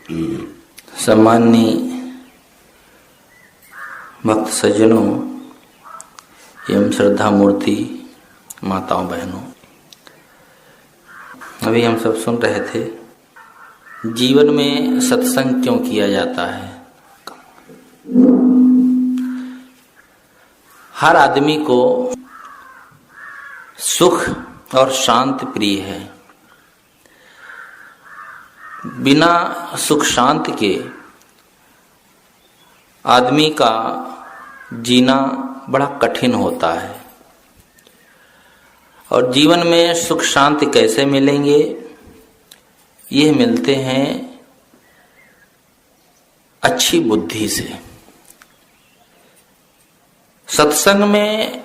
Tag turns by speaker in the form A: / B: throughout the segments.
A: सम्माननीय भक्त सज्जनों एवं श्रद्धा मूर्ति माताओं बहनों, अभी हम सब सुन रहे थे जीवन में सत्संग क्यों किया जाता है। हर आदमी को सुख और शांति प्रिय है। बिना सुख शांति के आदमी का जीना बड़ा कठिन होता है। और जीवन में सुख शांति कैसे मिलेंगे? ये मिलते हैं अच्छी बुद्धि से। सत्संग में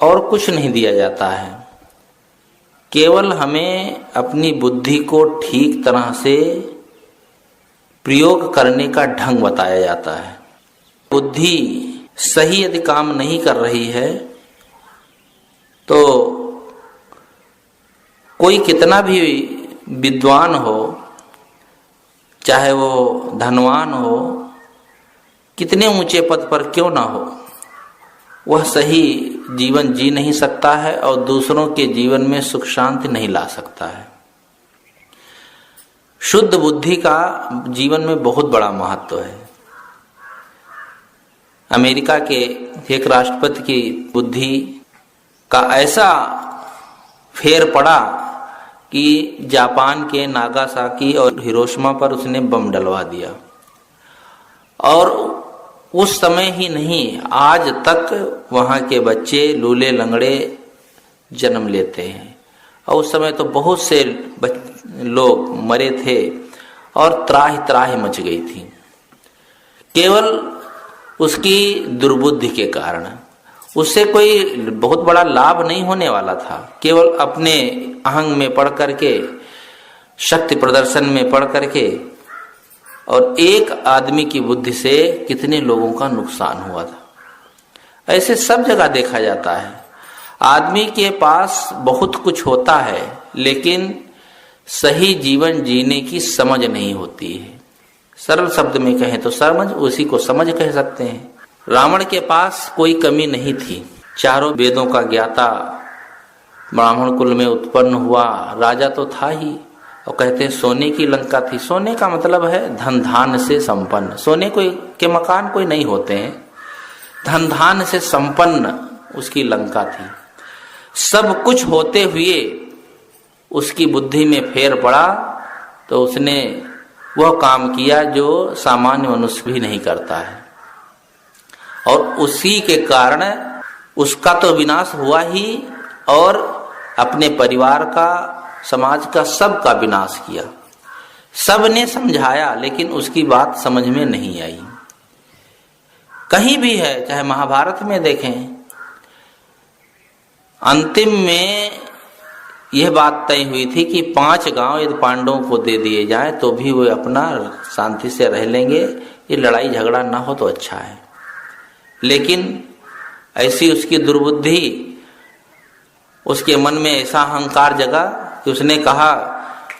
A: और कुछ नहीं दिया जाता है, केवल हमें अपनी बुद्धि को ठीक तरह से प्रयोग करने का ढंग बताया जाता है। बुद्धि सही यदि काम नहीं कर रही है तो कोई कितना भी विद्वान हो, चाहे वो धनवान हो, कितने ऊंचे पद पर क्यों ना हो, वह सही जीवन जी नहीं सकता है और दूसरों के जीवन में सुख शांति नहीं ला सकता है। शुद्ध बुद्धि का जीवन में बहुत बड़ा महत्व है। अमेरिका के एक राष्ट्रपति की बुद्धि का ऐसा फेर पड़ा कि जापान के नागासाकी और हिरोशिमा पर उसने बम डलवा दिया। और उस समय ही नहीं, आज तक वहाँ के बच्चे लूले लंगड़े जन्म लेते हैं। और उस समय तो बहुत से लोग मरे थे और त्राहि त्राहि मच गई थी, केवल उसकी दुर्बुद्धि के कारण। उससे कोई बहुत बड़ा लाभ नहीं होने वाला था, केवल अपने अहंग में पड़ करके, शक्ति प्रदर्शन में पड़ करके, और एक आदमी की बुद्धि से कितने लोगों का नुकसान हुआ था। ऐसे सब जगह देखा जाता है। आदमी के पास बहुत कुछ होता है, लेकिन सही जीवन जीने की समझ नहीं होती है। सरल शब्द में कहें तो समझ, उसी को समझ कह सकते हैं। रावण के पास कोई कमी नहीं थी, चारों वेदों का ज्ञाता, ब्राह्मण कुल में उत्पन्न हुआ, राजा तो था ही। और कहते हैं सोने की लंका थी। सोने का मतलब है धन धान से संपन्न। सोने के मकान कोई नहीं होते हैं, धन धान से संपन्न उसकी लंका थी। सब कुछ होते हुए उसकी बुद्धि में फेर पड़ा तो उसने वह काम किया जो सामान्य मनुष्य भी नहीं करता है। और उसी के कारण उसका तो विनाश हुआ ही, और अपने परिवार का, समाज का, सबका विनाश किया। सबने समझाया लेकिन उसकी बात समझ में नहीं आई। कहीं भी है, चाहे महाभारत में देखें, अंतिम में यह बात तय हुई थी कि 5 गांव यदि पांडवों को दे दिए जाए तो भी वे अपना शांति से रह लेंगे, ये लड़ाई झगड़ा ना हो तो अच्छा है। लेकिन ऐसी उसकी दुर्बुद्धि, उसके मन में ऐसा अहंकार जगा कि उसने कहा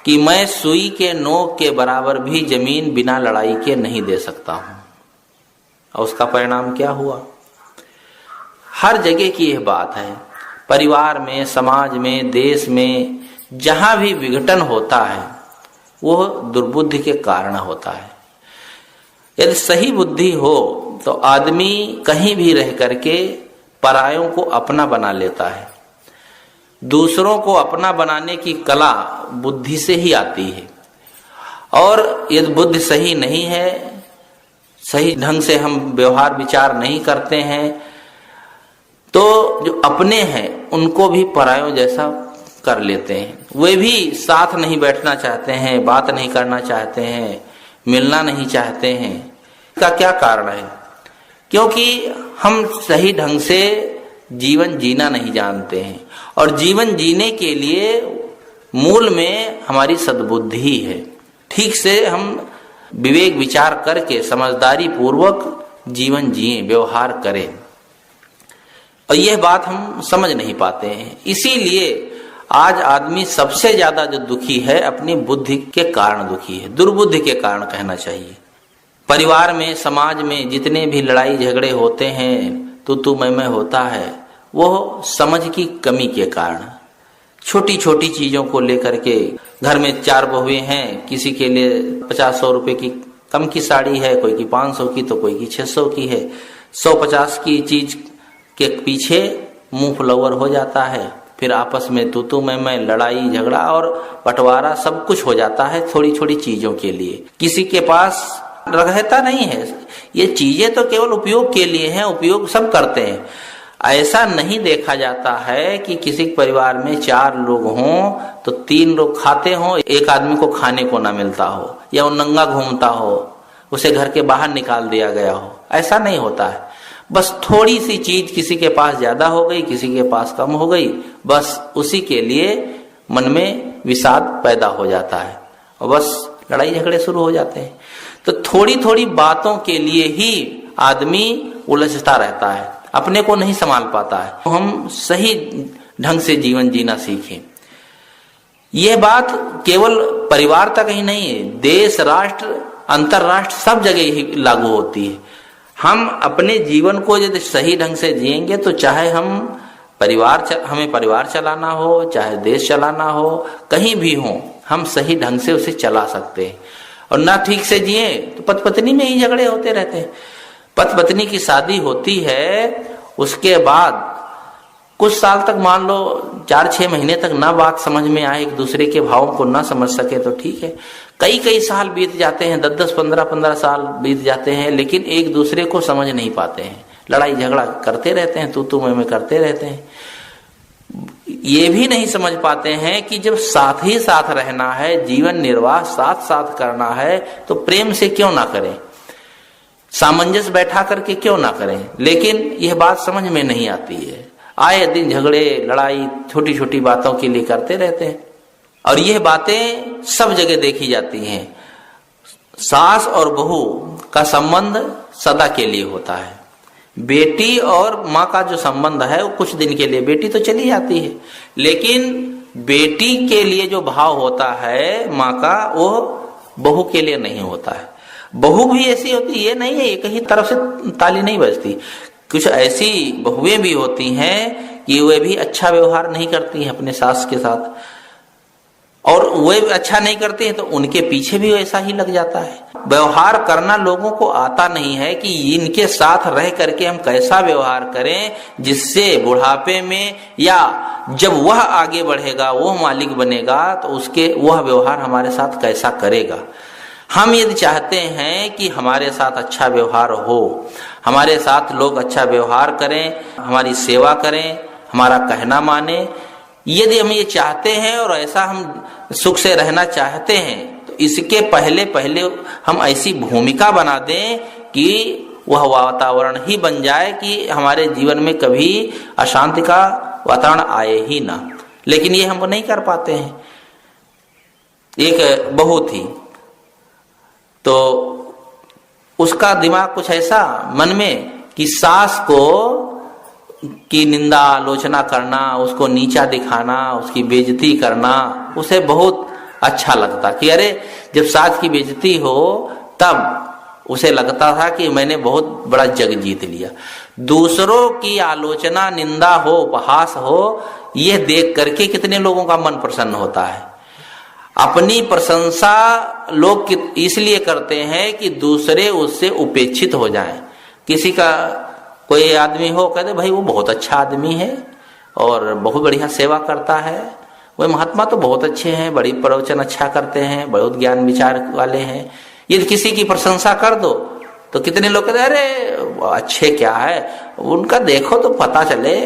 A: कि मैं सुई के नोक के बराबर भी जमीन बिना लड़ाई के नहीं दे सकता हूं। और उसका परिणाम क्या हुआ? हर जगह की यह बात है। परिवार में, समाज में, देश में जहां भी विघटन होता है वह दुर्बुद्धि के कारण होता है। यदि सही बुद्धि हो तो आदमी कहीं भी रह करके परायों को अपना बना लेता है। दूसरों को अपना बनाने की कला बुद्धि से ही आती है। और यदि बुद्धि सही नहीं है, सही ढंग से हम व्यवहार विचार नहीं करते हैं, तो जो अपने हैं उनको भी परायों जैसा कर लेते हैं। वे भी साथ नहीं बैठना चाहते हैं, बात नहीं करना चाहते हैं, मिलना नहीं चाहते हैं। इसका क्या कारण है? क्योंकि हम सही ढंग से जीवन जीना नहीं जानते हैं। और जीवन जीने के लिए मूल में हमारी सद्बुद्धि है। ठीक से हम विवेक विचार करके समझदारी पूर्वक जीवन जिए, व्यवहार करें। और यह बात हम समझ नहीं पाते हैं। इसीलिए आज आदमी सबसे ज्यादा जो दुखी है अपनी बुद्धि के कारण दुखी है, दुर्बुद्धि के कारण कहना चाहिए। परिवार में, समाज में जितने भी लड़ाई झगड़े होते हैं, तू मैं होता है, वो समझ की कमी के कारण। छोटी छोटी चीजों को लेकर के, घर में 4 बहुएं हैं, किसी के लिए 50-100 रुपए की कम की साड़ी है, कोई की 500 की तो कोई की 600 की है। 150 की चीज के पीछे मुंह फुलौवर हो जाता है, फिर आपस में तू मैं लड़ाई झगड़ा और बंटवारा सब कुछ हो जाता है थोड़ी छोटी चीजों के लिए। किसी के पास रहता नहीं है, ये चीजें तो केवल उपयोग के लिए हैं, उपयोग सब करते हैं। ऐसा नहीं देखा जाता है कि किसी परिवार में 4 लोग हों तो 3 लोग खाते हों, एक आदमी को खाने को ना मिलता हो, या वो नंगा घूमता हो, उसे घर के बाहर निकाल दिया गया हो। ऐसा नहीं होता है। बस थोड़ी सी चीज किसी के पास ज्यादा हो गई, किसी के पास कम हो गई, बस उसी के लिए मन में विषाद पैदा हो जाता है और बस लड़ाई झगड़े शुरू हो जाते हैं। तो थोड़ी थोड़ी बातों के लिए ही आदमी उलझता रहता है, अपने को नहीं संभाल पाता है। तो हम सही ढंग से जीवन जीना सीखें। यह बात केवल परिवार तक ही नहीं है, देश, राष्ट्र, अंतरराष्ट्र सब जगह ही लागू होती है। हम अपने जीवन को यदि सही ढंग से जिएंगे तो चाहे हमें परिवार चलाना हो, चाहे देश चलाना हो, कहीं भी हो, हम सही ढंग से उसे चला सकते हैं। और ना ठीक से जिए तो पति पत्नी में ही झगड़े होते रहते हैं। पति पत्नी की शादी होती है, उसके बाद कुछ साल तक, मान लो 4-6 महीने तक ना बात समझ में आए, एक दूसरे के भावों को ना समझ सके तो ठीक है। कई साल बीत जाते हैं, 10-10, 15-15 साल बीत जाते हैं, लेकिन एक दूसरे को समझ नहीं पाते हैं, लड़ाई झगड़ा करते रहते हैं, तू मैं करते रहते हैं। ये भी नहीं समझ पाते हैं कि जब साथ ही साथ रहना है, जीवन निर्वाह साथ साथ करना है, तो प्रेम से क्यों ना करें, सामंजस्य बैठा करके क्यों ना करें। लेकिन यह बात समझ में नहीं आती है। आए दिन झगड़े, लड़ाई छोटी छोटी बातों के लिए करते रहते हैं। और यह बातें सब जगह देखी जाती हैं। सास और बहू का संबंध सदा के लिए होता है। बेटी और माँ का जो संबंध है वो कुछ दिन के लिए, बेटी तो चली जाती है, लेकिन बेटी के लिए जो भाव होता है माँ का, वो बहू के लिए नहीं होता है। बहू भी ऐसी होती है, नहीं है एक ही तरफ से ताली नहीं बजती। कुछ ऐसी बहुएं भी होती हैं कि वे भी अच्छा व्यवहार नहीं करती हैं अपने सास के साथ, और वे अच्छा नहीं करते हैं तो उनके पीछे भी वैसा ही लग जाता है। व्यवहार करना लोगों को आता नहीं है कि इनके साथ रह करके हम कैसा व्यवहार करें जिससे बुढ़ापे में या जब वह आगे बढ़ेगा, वो मालिक बनेगा, तो उसके वह व्यवहार हमारे साथ कैसा करेगा। हम यदि चाहते हैं कि हमारे साथ अच्छा व्यवहार हो, हमारे साथ लोग अच्छा व्यवहार करें, हमारी सेवा करें, हमारा कहना माने, यदि हम ये चाहते हैं और ऐसा हम सुख से रहना चाहते हैं, तो इसके पहले हम ऐसी भूमिका बना दें कि वह वातावरण ही बन जाए कि हमारे जीवन में कभी अशांति का वातावरण आए ही ना। लेकिन ये हम नहीं कर पाते हैं। एक बहू थी तो उसका दिमाग कुछ ऐसा मन में कि सास को की निंदा आलोचना करना, उसको नीचा दिखाना, उसकी बेइज्जती करना उसे बहुत अच्छा लगता कि अरे जब सास की बेइज्जती हो तब उसे लगता था कि मैंने बहुत बड़ा जग जीत लिया। दूसरों की आलोचना, निंदा हो, उपहास हो, यह देख करके कितने लोगों का मन प्रसन्न होता है। अपनी प्रशंसा लोग इसलिए करते हैं कि दूसरे उससे उपेक्षित हो जाएं। किसी का कोई आदमी हो, कहते भाई वो बहुत अच्छा आदमी है और बहुत बढ़िया सेवा करता है, वह महात्मा तो बहुत अच्छे हैं, बड़ी प्रवचन अच्छा करते हैं, बहुत ज्ञान विचार वाले हैं। यदि किसी की प्रशंसा कर दो तो कितने लोग कहते अरे अच्छे क्या है, उनका देखो तो पता चले,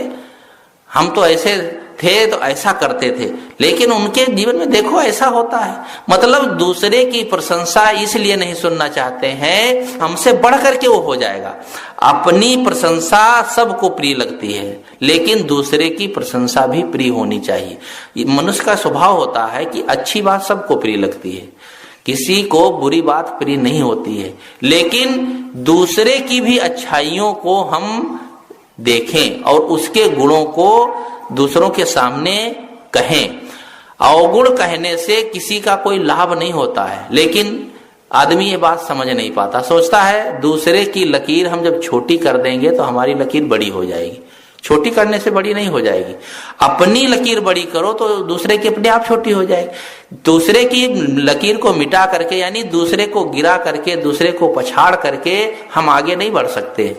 A: हम तो ऐसे थे तो ऐसा करते थे, लेकिन उनके जीवन में देखो ऐसा होता है। मतलब दूसरे की प्रशंसा इसलिए नहीं सुनना चाहते हैं, हमसे बढ़ करके वो हो जाएगा। अपनी प्रशंसा सबको प्रिय लगती है, लेकिन दूसरे की प्रशंसा भी प्रिय होनी चाहिए। मनुष्य का स्वभाव होता है कि अच्छी बात सबको प्रिय लगती है, किसी को बुरी बात प्रिय नहीं होती है। लेकिन दूसरे की भी अच्छाइयों को हम देखें और उसके गुणों को दूसरों के सामने कहें। अवगुण कहने से किसी का कोई लाभ नहीं होता है, लेकिन आदमी ये बात समझ नहीं पाता, सोचता है दूसरे की लकीर हम जब छोटी कर देंगे तो हमारी लकीर बड़ी हो जाएगी। छोटी करने से बड़ी नहीं हो जाएगी, अपनी लकीर बड़ी करो तो दूसरे की अपने आप छोटी हो जाएगी। दूसरे की लकीर को मिटा करके, यानी दूसरे को गिरा करके, दूसरे को पछाड़ करके हम आगे नहीं बढ़ सकते।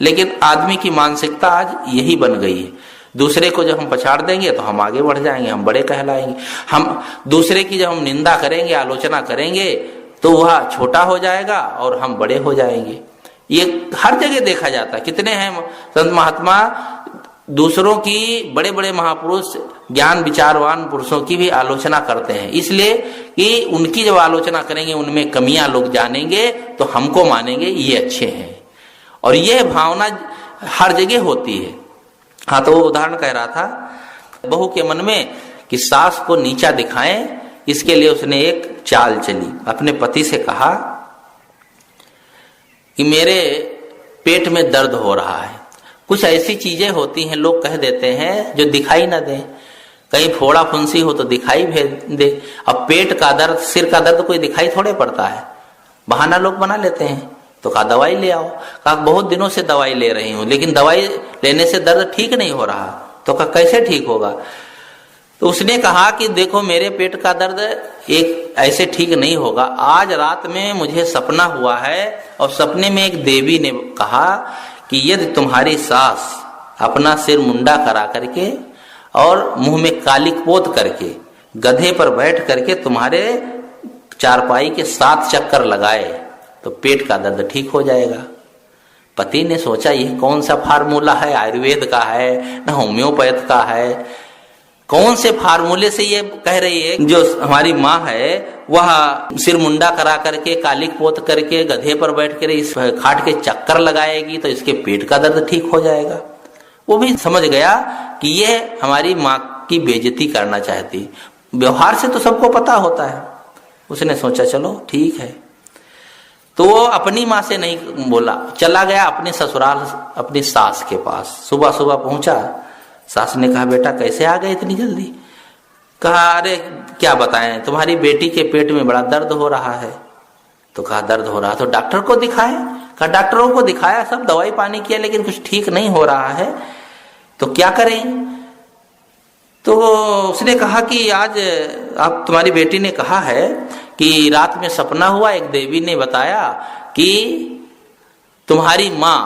A: लेकिन आदमी की मानसिकता आज यही बन गई है, दूसरे को जब हम पछाड़ देंगे तो हम आगे बढ़ जाएंगे, हम बड़े कहलाएंगे। हम दूसरे की जब हम निंदा करेंगे, आलोचना करेंगे तो वह छोटा हो जाएगा और हम बड़े हो जाएंगे। ये हर जगह देखा जाता है। कितने हैं संत महात्मा दूसरों की, बड़े बड़े महापुरुष, ज्ञान विचारवान पुरुषों की भी आलोचना करते हैं, इसलिए कि उनकी जब आलोचना करेंगे उनमें कमियां लोग जानेंगे तो हमको मानेंगे ये अच्छे हैं। और यह भावना हर जगह होती है। हाँ, तो वो उदाहरण कह रहा था, बहू के मन में कि सास को नीचा दिखाएं, इसके लिए उसने एक चाल चली। अपने पति से कहा कि मेरे पेट में दर्द हो रहा है। कुछ ऐसी चीजें होती हैं लोग कह देते हैं जो दिखाई ना दें, कहीं फोड़ा फुंसी हो तो दिखाई दे। अब पेट का दर्द, सिर का दर्द कोई दिखाई थोड़े पड़ता है, बहाना लोग बना लेते हैं। तो कहा दवाई ले आओ। कहा बहुत दिनों से दवाई ले रही हूं लेकिन दवाई लेने से दर्द ठीक नहीं हो रहा। तो कहा कैसे ठीक होगा? तो उसने कहा कि देखो मेरे पेट का दर्द एक ऐसे ठीक नहीं होगा। आज रात में मुझे सपना हुआ है और सपने में एक देवी ने कहा कि यदि तुम्हारी सास अपना सिर मुंडा करा करके और मुंह में कालिक पोत करके गधे पर बैठ करके तुम्हारे चारपाई के 7 चक्कर लगाए तो पेट का दर्द ठीक हो जाएगा। पति ने सोचा यह कौन सा फार्मूला है, आयुर्वेद का है न होम्योपैथ का है, कौन से फार्मूले से ये कह रही है? जो हमारी माँ है वह सिर मुंडा करा करके कालिक पोत करके गधे पर बैठ कर इस खाट के चक्कर लगाएगी तो इसके पेट का दर्द ठीक हो जाएगा। वो भी समझ गया कि ये हमारी माँ की बेइज्जती करना चाहती। व्यवहार से तो सबको पता होता है। उसने सोचा चलो ठीक है, तो वो अपनी माँ से नहीं बोला, चला गया अपने ससुराल अपनी सास के पास। सुबह सुबह पहुंचा, सास ने कहा बेटा कैसे आ गए इतनी जल्दी? कहा अरे क्या बताएं, तुम्हारी बेटी के पेट में बड़ा दर्द हो रहा है। तो कहा दर्द हो रहा तो डॉक्टर को दिखाए। कहा डॉक्टरों को दिखाया, सब दवाई पानी किया लेकिन कुछ ठीक नहीं हो रहा है, तो क्या करें? तो उसने कहा कि आज आप तुम्हारी बेटी ने कहा है कि रात में सपना हुआ, एक देवी ने बताया कि तुम्हारी माँ,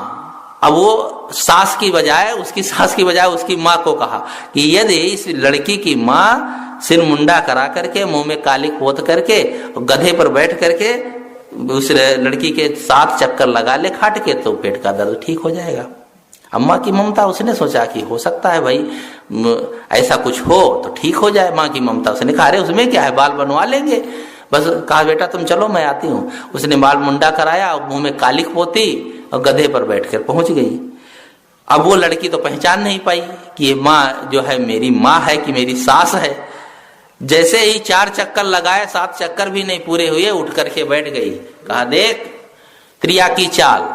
A: अब वो सास की बजाय, उसकी सास की बजाय उसकी माँ को कहा कि यदि इस लड़की की माँ सिर मुंडा करा करके मुंह में कालिक पोत करके गधे पर बैठ करके उस लड़की के 7 चक्कर लगा ले खाट के तो पेट का दर्द ठीक हो जाएगा। अम्मा की ममता, उसने सोचा कि हो सकता है भाई ऐसा कुछ हो तो ठीक हो जाए। माँ की ममता, उसने कहा अरे उसमें क्या है, बाल बनवा लेंगे बस। कहा बेटा तुम चलो मैं आती हूँ। उसने बाल मुंडा कराया और मुंह में कालिक पोती और गधे पर बैठकर पहुंच गई। अब वो लड़की तो पहचान नहीं पाई कि ये माँ जो है मेरी माँ है कि मेरी सास है। जैसे ही 4 चक्कर लगाए, 7 चक्कर भी नहीं पूरे हुए, उठ करके बैठ गई। कहा देख त्रिया की चाल,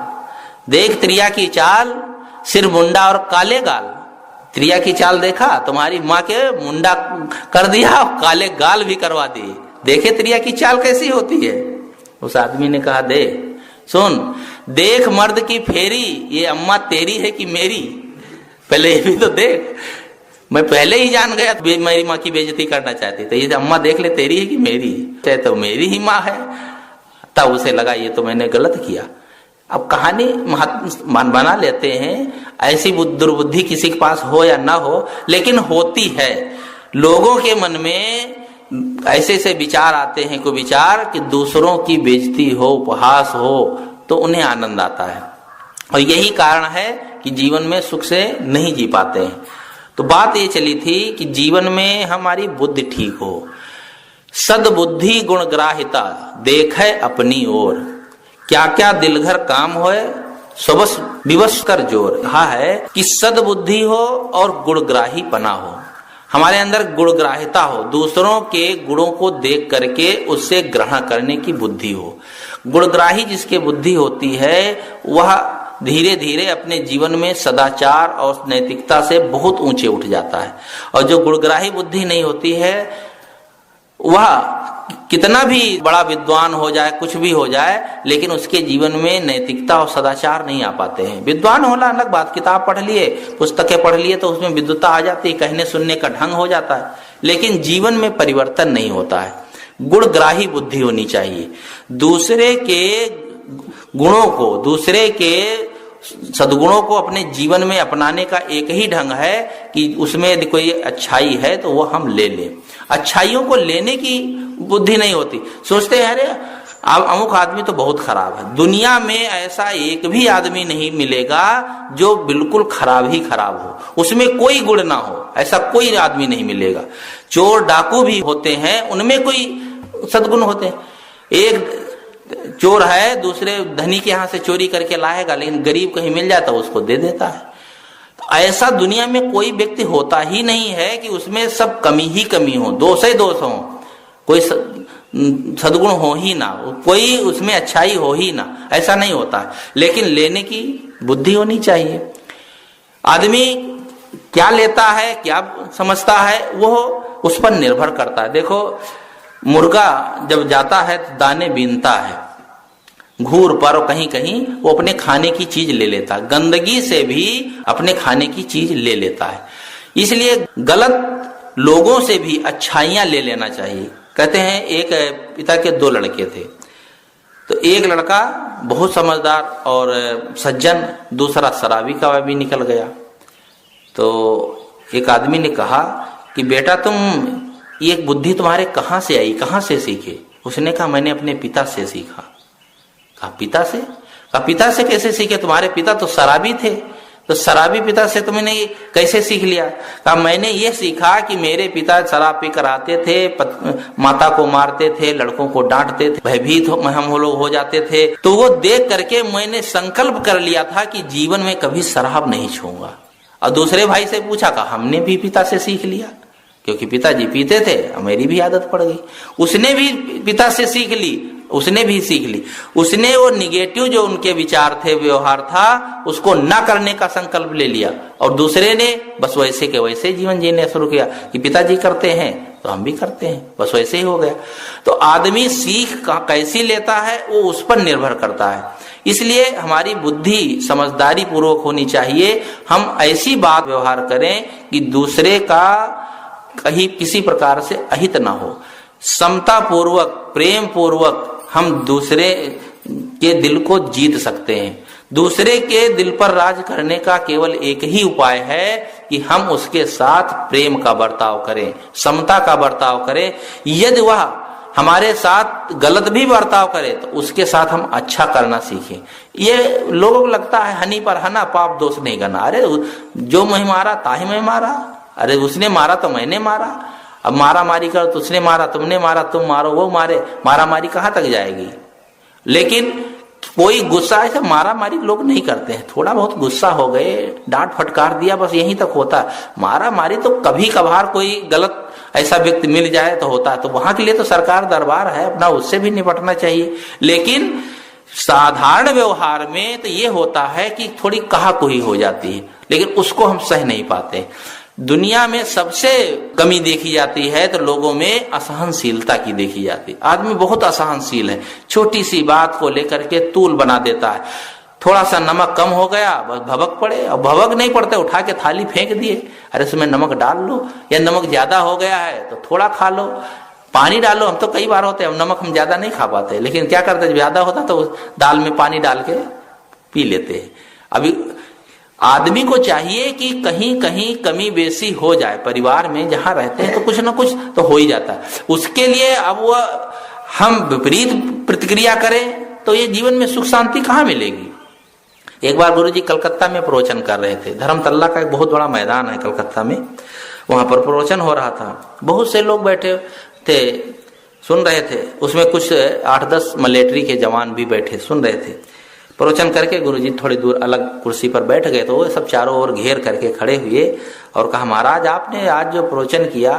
A: देख त्रिया की चाल, सिर मुंडा और काले गाल। त्रिया की चाल देखा, तुम्हारी माँ के मुंडा कर दिया और काले गाल भी करवा दिए। देखे त्रिया की चाल कैसी होती है। उस आदमी ने कहा दे सुन, देख मर्द की फेरी, ये अम्मा तेरी है कि मेरी, पहले ये भी तो देख। मैं पहले ही जान गया मेरी माँ की बेइज्जती करना चाहती, तो ये अम्मा देख ले तेरी है कि मेरी, चाहे तो मेरी ही माँ है। तब उसे लगा ये तो मैंने गलत किया। अब कहानी बना लेते हैं, ऐसी दुर्बुद्धि किसी के पास हो या ना हो, लेकिन होती है। लोगों के मन में ऐसे ऐसे विचार आते हैं, कोई विचार कि दूसरों की बेइज्जती हो, उपहास हो तो उन्हें आनंद आता है, और यही कारण है कि जीवन में सुख से नहीं जी पाते हैं। तो बात ये चली थी कि जीवन में हमारी बुद्धि ठीक हो। सद्बुद्धि गुणग्राहिता देखे अपनी ओर, क्या क्या दिलघर काम होए सबस विवश कर जोर। कहा है कि सद्बुद्धि हो और गुणग्राही पना हो, हमारे अंदर गुणग्राहिता हो, दूसरों के गुणों को देख करके उससे ग्रहण करने की बुद्धि हो। गुणग्राही जिसके बुद्धि होती है वह धीरे धीरे अपने जीवन में सदाचार और नैतिकता से बहुत ऊंचे उठ जाता है। और जो गुणग्राही बुद्धि नहीं होती है, वह कितना भी बड़ा विद्वान हो जाए, कुछ भी हो जाए, लेकिन उसके जीवन में नैतिकता और सदाचार नहीं आ पाते हैं। विद्वान होना अलग बात, किताब पढ़ लिए, पुस्तकें पढ़ लिए तो उसमें विद्वता आ जाती है, कहने सुनने का ढंग हो जाता है, लेकिन जीवन में परिवर्तन नहीं होता है। गुणग्राही बुद्धि होनी चाहिए। दूसरे के गुणों को, दूसरे के सद्गुणों को अपने जीवन में अपनाने का एक ही ढंग है कि उसमें यदि कोई अच्छाई है तो वो हम ले लें। अच्छाइयों को लेने की बुद्धि नहीं होती। सोचते हैं अरे अमुक आदमी तो बहुत खराब है। दुनिया में ऐसा एक भी आदमी नहीं मिलेगा जो बिल्कुल खराब ही खराब हो, उसमें कोई गुण ना हो, ऐसा कोई आदमी नहीं मिलेगा। चोर डाकू भी होते हैं, उनमें कोई सद्गुण होते हैं। एक चोर है, दूसरे धनी के यहां से चोरी करके लाएगा, लेकिन गरीब कहीं मिल जाता है उसको दे देता है। तो ऐसा दुनिया में कोई व्यक्ति होता ही नहीं है कि उसमें सब कमी ही कमी हो, दोष ही दोष हो, कोई सद्गुण हो ही ना, कोई उसमें अच्छाई हो ही ना, ऐसा नहीं होता है। लेकिन लेने की बुद्धि होनी चाहिए। आदमी क्या लेता है, क्या समझता है, वो उस पर निर्भर करता है। देखो, मुर्गा जब जाता है तो दाने बीनता है, घूर पर कहीं कहीं वो अपने खाने की चीज ले लेता है, गंदगी से भी अपने खाने की चीज ले लेता है। इसलिए गलत लोगों से भी अच्छाइयां ले लेना चाहिए। कहते हैं एक पिता के 2 लड़के थे, तो एक लड़का बहुत समझदार और सज्जन, दूसरा शराबी का भी निकल गया। तो एक आदमी ने कहा कि बेटा तुम ये बुद्धि तुम्हारे कहाँ से आई, कहाँ से सीखे? उसने कहा मैंने अपने पिता से सीखा। कहा पिता से? कहा पिता से कैसे सीखे? तुम्हारे पिता तो शराबी थे, तो शराबी पिता से तुमने कैसे सीख लिया? कहा मैंने ये सीखा कि मेरे पिता शराब पीकर आते थे, माता को मारते थे, लड़कों को डांटते थे, भयभीत हम लोग हो जाते थे। तो वो देख करके मैंने संकल्प कर लिया था कि जीवन में कभी शराब नहीं छूंगा। और दूसरे भाई से पूछा, कहा हमने भी पिता से सीख लिया, क्योंकि पिताजी पीते थे, मेरी भी आदत पड़ गई। उसने भी पिता से सीख ली, उसने भी सीख ली। उसने वो निगेटिव जो उनके विचार थे, व्यवहार था, उसको ना करने का संकल्प ले लिया, और दूसरे ने बस वैसे के वैसे जीवन जीने शुरू किया कि पिताजी करते हैं तो हम भी करते हैं, बस वैसे ही हो गया। तो आदमी सीख कैसी लेता है वो उस पर निर्भर करता है। इसलिए हमारी बुद्धि समझदारी पूर्वक होनी चाहिए। हम ऐसी बात व्यवहार करें कि दूसरे का कहीं किसी प्रकार से अहित ना हो। समता पूर्वक, प्रेम पूर्वक हम दूसरे के दिल को जीत सकते हैं। दूसरे के दिल पर राज करने का केवल एक ही उपाय है कि हम उसके साथ प्रेम का बर्ताव करें, समता का बर्ताव करें। यदि वह हमारे साथ गलत भी बर्ताव करे तो उसके साथ हम अच्छा करना सीखें। ये लोगों को लगता है हनी पर हना, पाप दोष नहीं करना। अरे जो मैं मारा ताही मैं मारा, अरे उसने मारा तो मैंने मारा। अब मारा मारी कर तो उसने मारा, तुमने मारा, तुम मारो वो मारे, मारा मारी कहाँ तक जाएगी? लेकिन कोई गुस्सा ऐसा मारा मारी लोग नहीं करते हैं। थोड़ा बहुत गुस्सा हो गए, डांट फटकार दिया, बस यहीं तक होता है। मारा मारी तो कभी कभार कोई गलत ऐसा व्यक्ति मिल जाए तो होता है, तो वहां के लिए तो सरकार दरबार है अपना, उससे भी निपटना चाहिए। लेकिन साधारण व्यवहार में तो ये होता है कि थोड़ी कहा-कोही हो जाती है, लेकिन उसको हम सह नहीं पाते। दुनिया में सबसे कमी देखी जाती है तो लोगों में असहनशीलता की देखी जाती है। आदमी बहुत असहनशील है, छोटी सी बात को लेकर के तूल बना देता है। थोड़ा सा नमक कम हो गया बस भभक पड़े, और भभक नहीं पड़ते, उठा के थाली फेंक दिए, अरे इसमें नमक डाल लो, या नमक ज्यादा हो गया है तो थोड़ा खा लो, पानी डालो। हम तो कई बार होते हैं नमक हम ज्यादा नहीं खा पाते, लेकिन क्या करते हैं ज्यादा होता तो दाल में पानी डाल के पी लेते हैं। अभी आदमी को चाहिए कि कहीं कहीं कमी बेसी हो जाए, परिवार में जहां रहते हैं तो कुछ ना कुछ तो हो ही जाता है। उसके लिए अब वह हम विपरीत प्रतिक्रिया करें तो ये जीवन में सुख शांति कहाँ मिलेगी? एक बार गुरुजी कलकत्ता में प्रवचन कर रहे थे। धर्मतल्ला का एक बहुत बड़ा मैदान है कलकत्ता में, वहां पर प्रवचन हो रहा था। बहुत से लोग बैठे थे, सुन रहे थे। उसमें कुछ 8-10 मिलिट्री के जवान भी बैठे सुन रहे थे। प्रवचन करके गुरुजी थोड़ी दूर अलग कुर्सी पर बैठ गए तो वो सब चारों ओर घेर करके खड़े हुए और कहा, महाराज आपने आज जो प्रवचन किया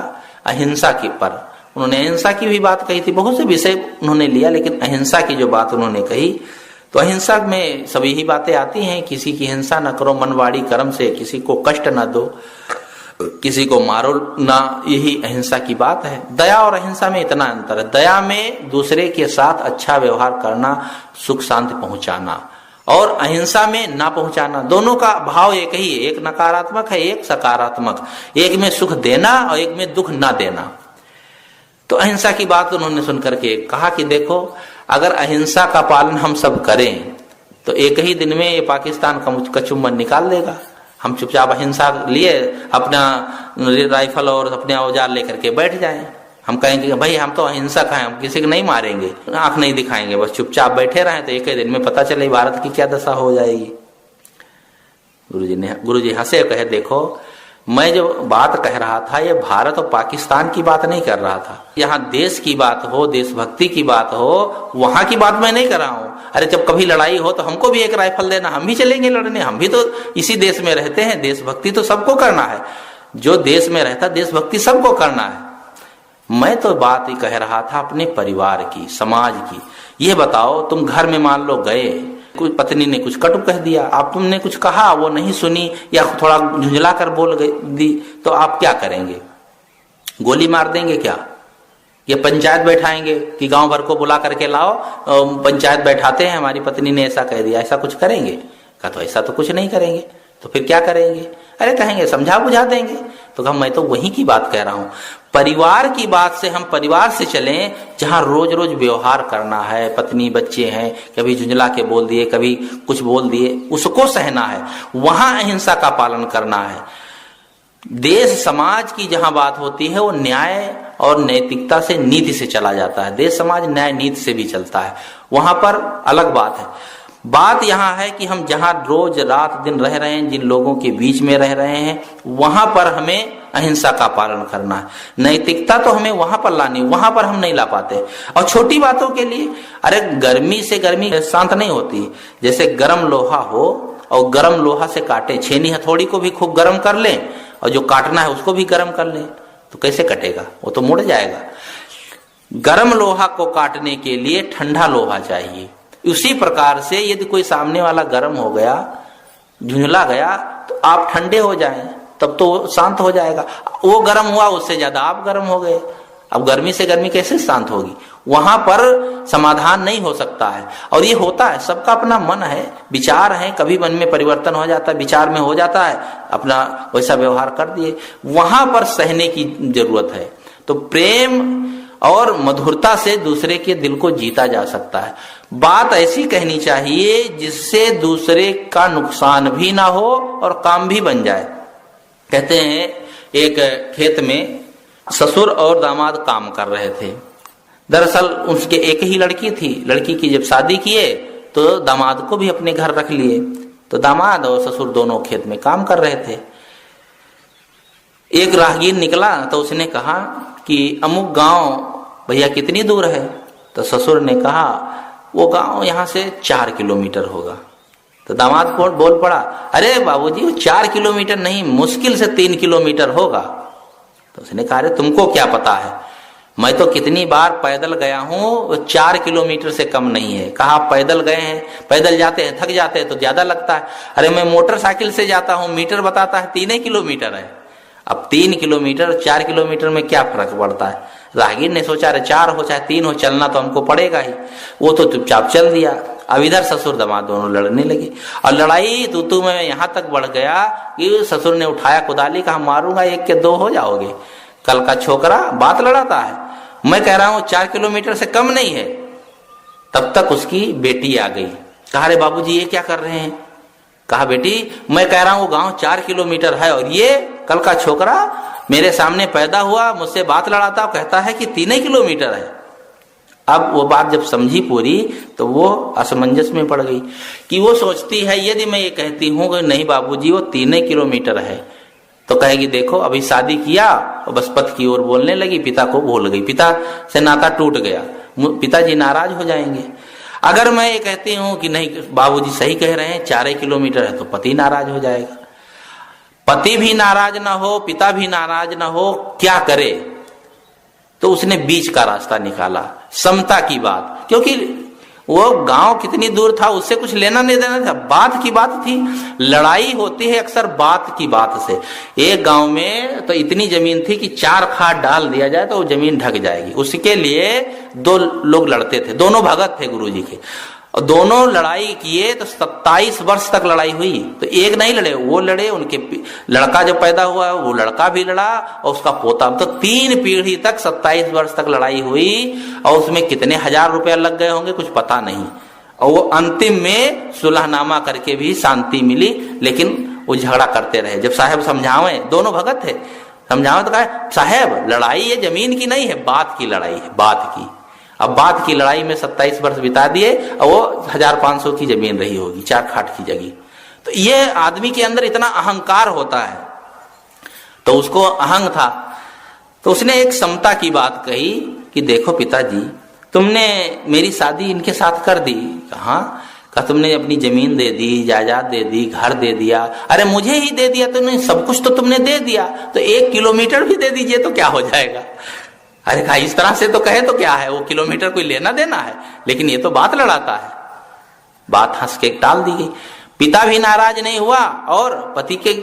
A: अहिंसा की पर, उन्होंने अहिंसा की भी बात कही थी, बहुत से विषय उन्होंने लिया, लेकिन अहिंसा की जो बात उन्होंने कही तो अहिंसा में सब यही बातें आती हैं, किसी की हिंसा न करो, मनवाड़ी कर्म से किसी को कष्ट न दो, किसी को मारो ना, यही अहिंसा की बात है। दया और अहिंसा में इतना अंतर है, दया में दूसरे के साथ अच्छा व्यवहार करना, सुख शांति पहुंचाना, और अहिंसा में ना पहुंचाना। दोनों का भाव एक ही है, एक नकारात्मक है, एक सकारात्मक, एक में सुख देना और एक में दुख ना देना। तो अहिंसा की बात उन्होंने सुनकर के कहा कि देखो, अगर अहिंसा का पालन हम सब करें तो एक ही दिन में ये पाकिस्तान का चुम्बन निकाल देगा। हम चुपचाप अहिंसा लिए अपना राइफल और अपने औजार लेकर के बैठ जाएं, हम कहेंगे कि भाई हम तो अहिंसक हैं, हम किसी को नहीं मारेंगे, आंख नहीं दिखाएंगे, बस चुपचाप बैठे रहें, तो एक ही दिन में पता चले भारत की क्या दशा हो जाएगी। गुरुजी हंसे, कहे देखो मैं जो बात कह रहा था ये भारत और पाकिस्तान की बात नहीं कर रहा था, यहाँ देश की बात हो, देशभक्ति की बात हो, वहां की बात मैं नहीं कर रहा हूँ। अरे जब कभी लड़ाई हो तो हमको भी एक राइफल देना, हम भी चलेंगे लड़ने, हम भी तो इसी देश में रहते हैं, देशभक्ति तो सबको करना है, जो देश में रहता देशभक्ति सबको करना है। मैं तो बात ही कह रहा था अपने परिवार की, समाज की। ये बताओ, तुम घर में मान लो गए, कुछ पत्नी ने कुछ कटु कह दिया, आप तुमने कुछ कहा वो नहीं सुनी या थोड़ा झुंझला कर बोल दी, तो आप क्या करेंगे? गोली मार देंगे क्या? ये पंचायत बैठाएंगे कि गांव भर को बुला करके लाओ, पंचायत बैठाते हैं, हमारी पत्नी ने ऐसा कह दिया, ऐसा कुछ करेंगे? कहा तो ऐसा तो कुछ नहीं करेंगे। तो फिर क्या करेंगे? अरे कहेंगे समझा बुझा देंगे। तो कहा मैं तो वही की बात कह रहा हूं, परिवार की बात से हम परिवार से चलें, जहां रोज रोज व्यवहार करना है, पत्नी बच्चे हैं, कभी झुंझला के बोल दिए, कभी कुछ बोल दिए, उसको सहना है, वहां अहिंसा का पालन करना है। देश समाज की जहां बात होती है वो न्याय और नैतिकता से, नीति से चला जाता है। देश समाज न्याय नीति से भी चलता है, वहां पर अलग बात है। बात यहां है कि हम जहां रोज रात दिन रह रहे हैं, जिन लोगों के बीच में रह रहे हैं, वहां पर हमें अहिंसा का पालन करना है। नैतिकता तो हमें वहां पर लानी, वहां पर हम नहीं ला पाते। और छोटी बातों के लिए, अरे गर्मी से गर्मी शांत नहीं होती, जैसे गर्म लोहा हो और गर्म लोहा से काटे, छेनी हथौड़ी को भी खूब गर्म कर लें और जो काटना है उसको भी गर्म कर लें, तो कैसे कटेगा? वो तो मुड़ जाएगा। गर्म लोहा को काटने के लिए ठंडा लोहा चाहिए। उसी प्रकार से यदि कोई सामने वाला गर्म हो गया, झुंझला गया, तो आप ठंडे हो जाएं, तब तो शांत हो जाएगा। वो गर्म हुआ, उससे ज्यादा आप गर्म हो गए, अब गर्मी से गर्मी कैसे शांत होगी? वहां पर समाधान नहीं हो सकता है। और ये होता है, सबका अपना मन है, विचार है, कभी मन में परिवर्तन हो जाता है, विचार में हो जाता है, अपना वैसा व्यवहार कर दिए, वहां पर सहने की जरूरत है। तो प्रेम और मधुरता से दूसरे के दिल को जीता जा सकता है। बात ऐसी कहनी चाहिए जिससे दूसरे का नुकसान भी ना हो और काम भी बन जाए। कहते हैं एक खेत में ससुर और दामाद काम कर रहे थे। दरअसल उसके एक ही लड़की थी। लड़की की जब शादी किए तो दामाद को भी अपने घर रख लिए। तो दामाद और ससुर दोनों खेत में काम कर रहे थे। एक राहगीर निकला तो उसने कहा कि अमुक गांव भैया कितनी दूर है? तो ससुर ने कहा वो गांव यहां से 4 किलोमीटर होगा। तो दामाद को बोल पड़ा, अरे बाबूजी वो 4 किलोमीटर नहीं, मुश्किल से 3 किलोमीटर होगा। तो उसने कहा अरे तुमको क्या पता है, मैं तो कितनी बार पैदल गया हूं, 4 किलोमीटर से कम नहीं है। कहा आप पैदल गए हैं, पैदल जाते हैं थक जाते हैं तो ज्यादा लगता है। अरे मैं मोटरसाइकिल से जाता हूं, मीटर बताता है 3 किलोमीटर है। अब 3 किलोमीटर 4 किलोमीटर में क्या फर्क पड़ता है? राहगीर ने सोचा अरे 4 हो चाहे 3 हो, चलना तो हमको पड़ेगा ही। वो तो चुपचाप चल दिया। अब इधर ससुर दामाद दोनों लड़ने लगे और लड़ाई तू में यहां तक बढ़ गया कि ससुर ने उठाया कुदाली, कहा मारूंगा 1 के 2 हो जाओगे। कल का छोकरा बात लड़ाता है, मैं कह रहा हूं 4 किलोमीटर से कम नहीं है। तब तक उसकी बेटी आ गई। कहा अरे बाबूजी ये क्या कर रहे हैं? कहा बेटी मैं कह रहा हूं गांव 4 किलोमीटर है और ये कल का छोकरा मेरे सामने पैदा हुआ, मुझसे बात लड़ाता, कहता है कि 3 किलोमीटर है। अब वो बात जब समझी पूरी तो वो असमंजस में पड़ गई कि वो सोचती है यदि मैं ये कहती हूं कि नहीं बाबूजी वो 3 किलोमीटर है, तो कहेगी देखो अभी शादी किया और बस पथ की ओर बोलने लगी, पिता को भूल गई, पिता से नाता टूट गया, पिताजी नाराज हो जाएंगे। अगर मैं ये कहती हूं कि नहीं बाबूजी सही कह रहे हैं 4 किलोमीटर है, तो पति नाराज हो जाएगा। पति भी नाराज ना हो, पिता भी नाराज ना हो, क्या करे? तो उसने बीच का रास्ता निकाला, समता की बात। क्योंकि वो गांव कितनी दूर था उससे कुछ लेना नहीं देना था, बात की बात थी। लड़ाई होती है अक्सर बात की बात से। एक गांव में तो इतनी जमीन थी कि 4 खाद डाल दिया जाए तो वो जमीन ढक जाएगी, उसके लिए 2 लोग लड़ते थे, दोनों भगत थे गुरुजी के, और दोनों लड़ाई किए तो 27 वर्ष तक लड़ाई हुई। तो एक नहीं लड़े, वो लड़े, उनके लड़का जब पैदा हुआ वो लड़का भी लड़ा और उसका पोता, तो 3 पीढ़ी तक 27 वर्ष तक लड़ाई हुई और उसमें कितने हजार रुपया लग गए होंगे कुछ पता नहीं। और वो अंतिम में सुलहनामा करके भी शांति मिली, लेकिन वो झगड़ा करते रहे। जब साहब समझावे, दोनों भगत थे, समझावे तो कहा साहब लड़ाई ये जमीन की नहीं है, बात की लड़ाई है, बात की। अब बात की लड़ाई में 27 वर्ष बिता दिए और वो 1500 की जमीन रही होगी, 4 खाट की जगह। तो ये आदमी के अंदर इतना अहंकार होता है, तो उसको अहंग था। तो उसने एक समता की बात कही कि देखो पिताजी, तुमने मेरी शादी इनके साथ कर दी। कहा तुमने अपनी जमीन दे दी, जायदाद दे दी, घर दे दिया। अरे मुझे ही दे दिया तुमने, सब कुछ तो तुमने दे दिया, तो 1 किलोमीटर भी दे दीजिए तो क्या हो जाएगा। अरे कहा इस तरह से तो कहे तो क्या है, वो किलोमीटर कोई लेना देना है, लेकिन ये तो बात लड़ाता है। बात हंस के टाल दी गई। पिता भी नाराज नहीं हुआ और पति के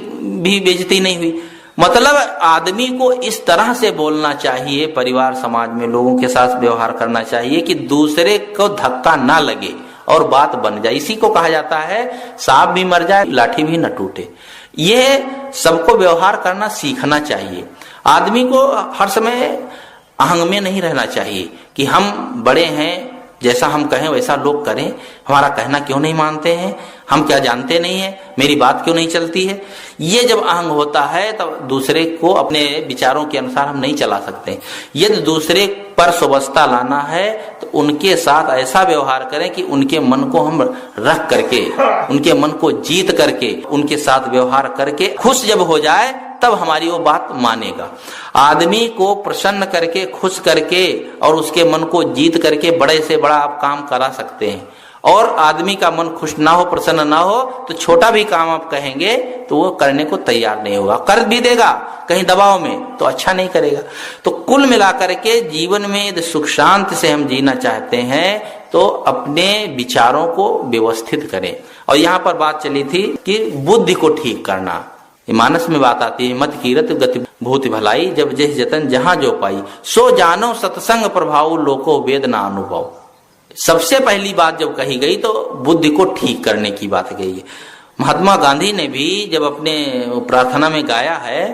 A: भी बेइज्जती नहीं हुई। मतलब आदमी को इस तरह से बोलना चाहिए, परिवार समाज में लोगों के साथ व्यवहार करना चाहिए कि दूसरे को धक्का ना लगे और बात बन जाए। इसी को कहा जाता है सांप भी मर जाए लाठी भी न टूटे। ये सबको व्यवहार करना सीखना चाहिए। आदमी को हर समय अहंग में नहीं रहना चाहिए कि हम बड़े हैं, जैसा हम कहें वैसा लोग करें, हमारा कहना क्यों नहीं मानते हैं, हम क्या जानते नहीं है, मेरी बात क्यों नहीं चलती है। ये जब अहंग होता है तब तो दूसरे को अपने विचारों के अनुसार हम नहीं चला सकते। यदि दूसरे पर सुव्यवस्था लाना है तो उनके साथ ऐसा व्यवहार करें कि उनके मन को हम रख करके, उनके मन को जीत करके, उनके साथ व्यवहार करके खुश जब हो जाए तब हमारी वो बात मानेगा। आदमी को प्रसन्न करके, खुश करके और उसके मन को जीत करके बड़े से बड़ा आप काम करा सकते हैं। और आदमी का मन खुश ना हो, प्रसन्न ना हो, तो छोटा भी काम आप कहेंगे तो वो करने को तैयार नहीं होगा। कर भी देगा कहीं दबाव में तो अच्छा नहीं करेगा। तो कुल मिलाकर के जीवन में यदि सुख शांति से हम जीना चाहते हैं तो अपने विचारों को व्यवस्थित करें। और यहाँ पर बात चली थी कि बुद्धि को ठीक करना। मानस में बात आती है, मत कीरत गति भूति भलाई, जब जिस जतन जहां जो पाई, सो जानो सत्संग प्रभाव लोको वेद ना अनुभव। सबसे पहली बात जब कही गई तो बुद्धि को ठीक करने की बात कही है। महात्मा गांधी ने भी जब अपने प्रार्थना में गाया है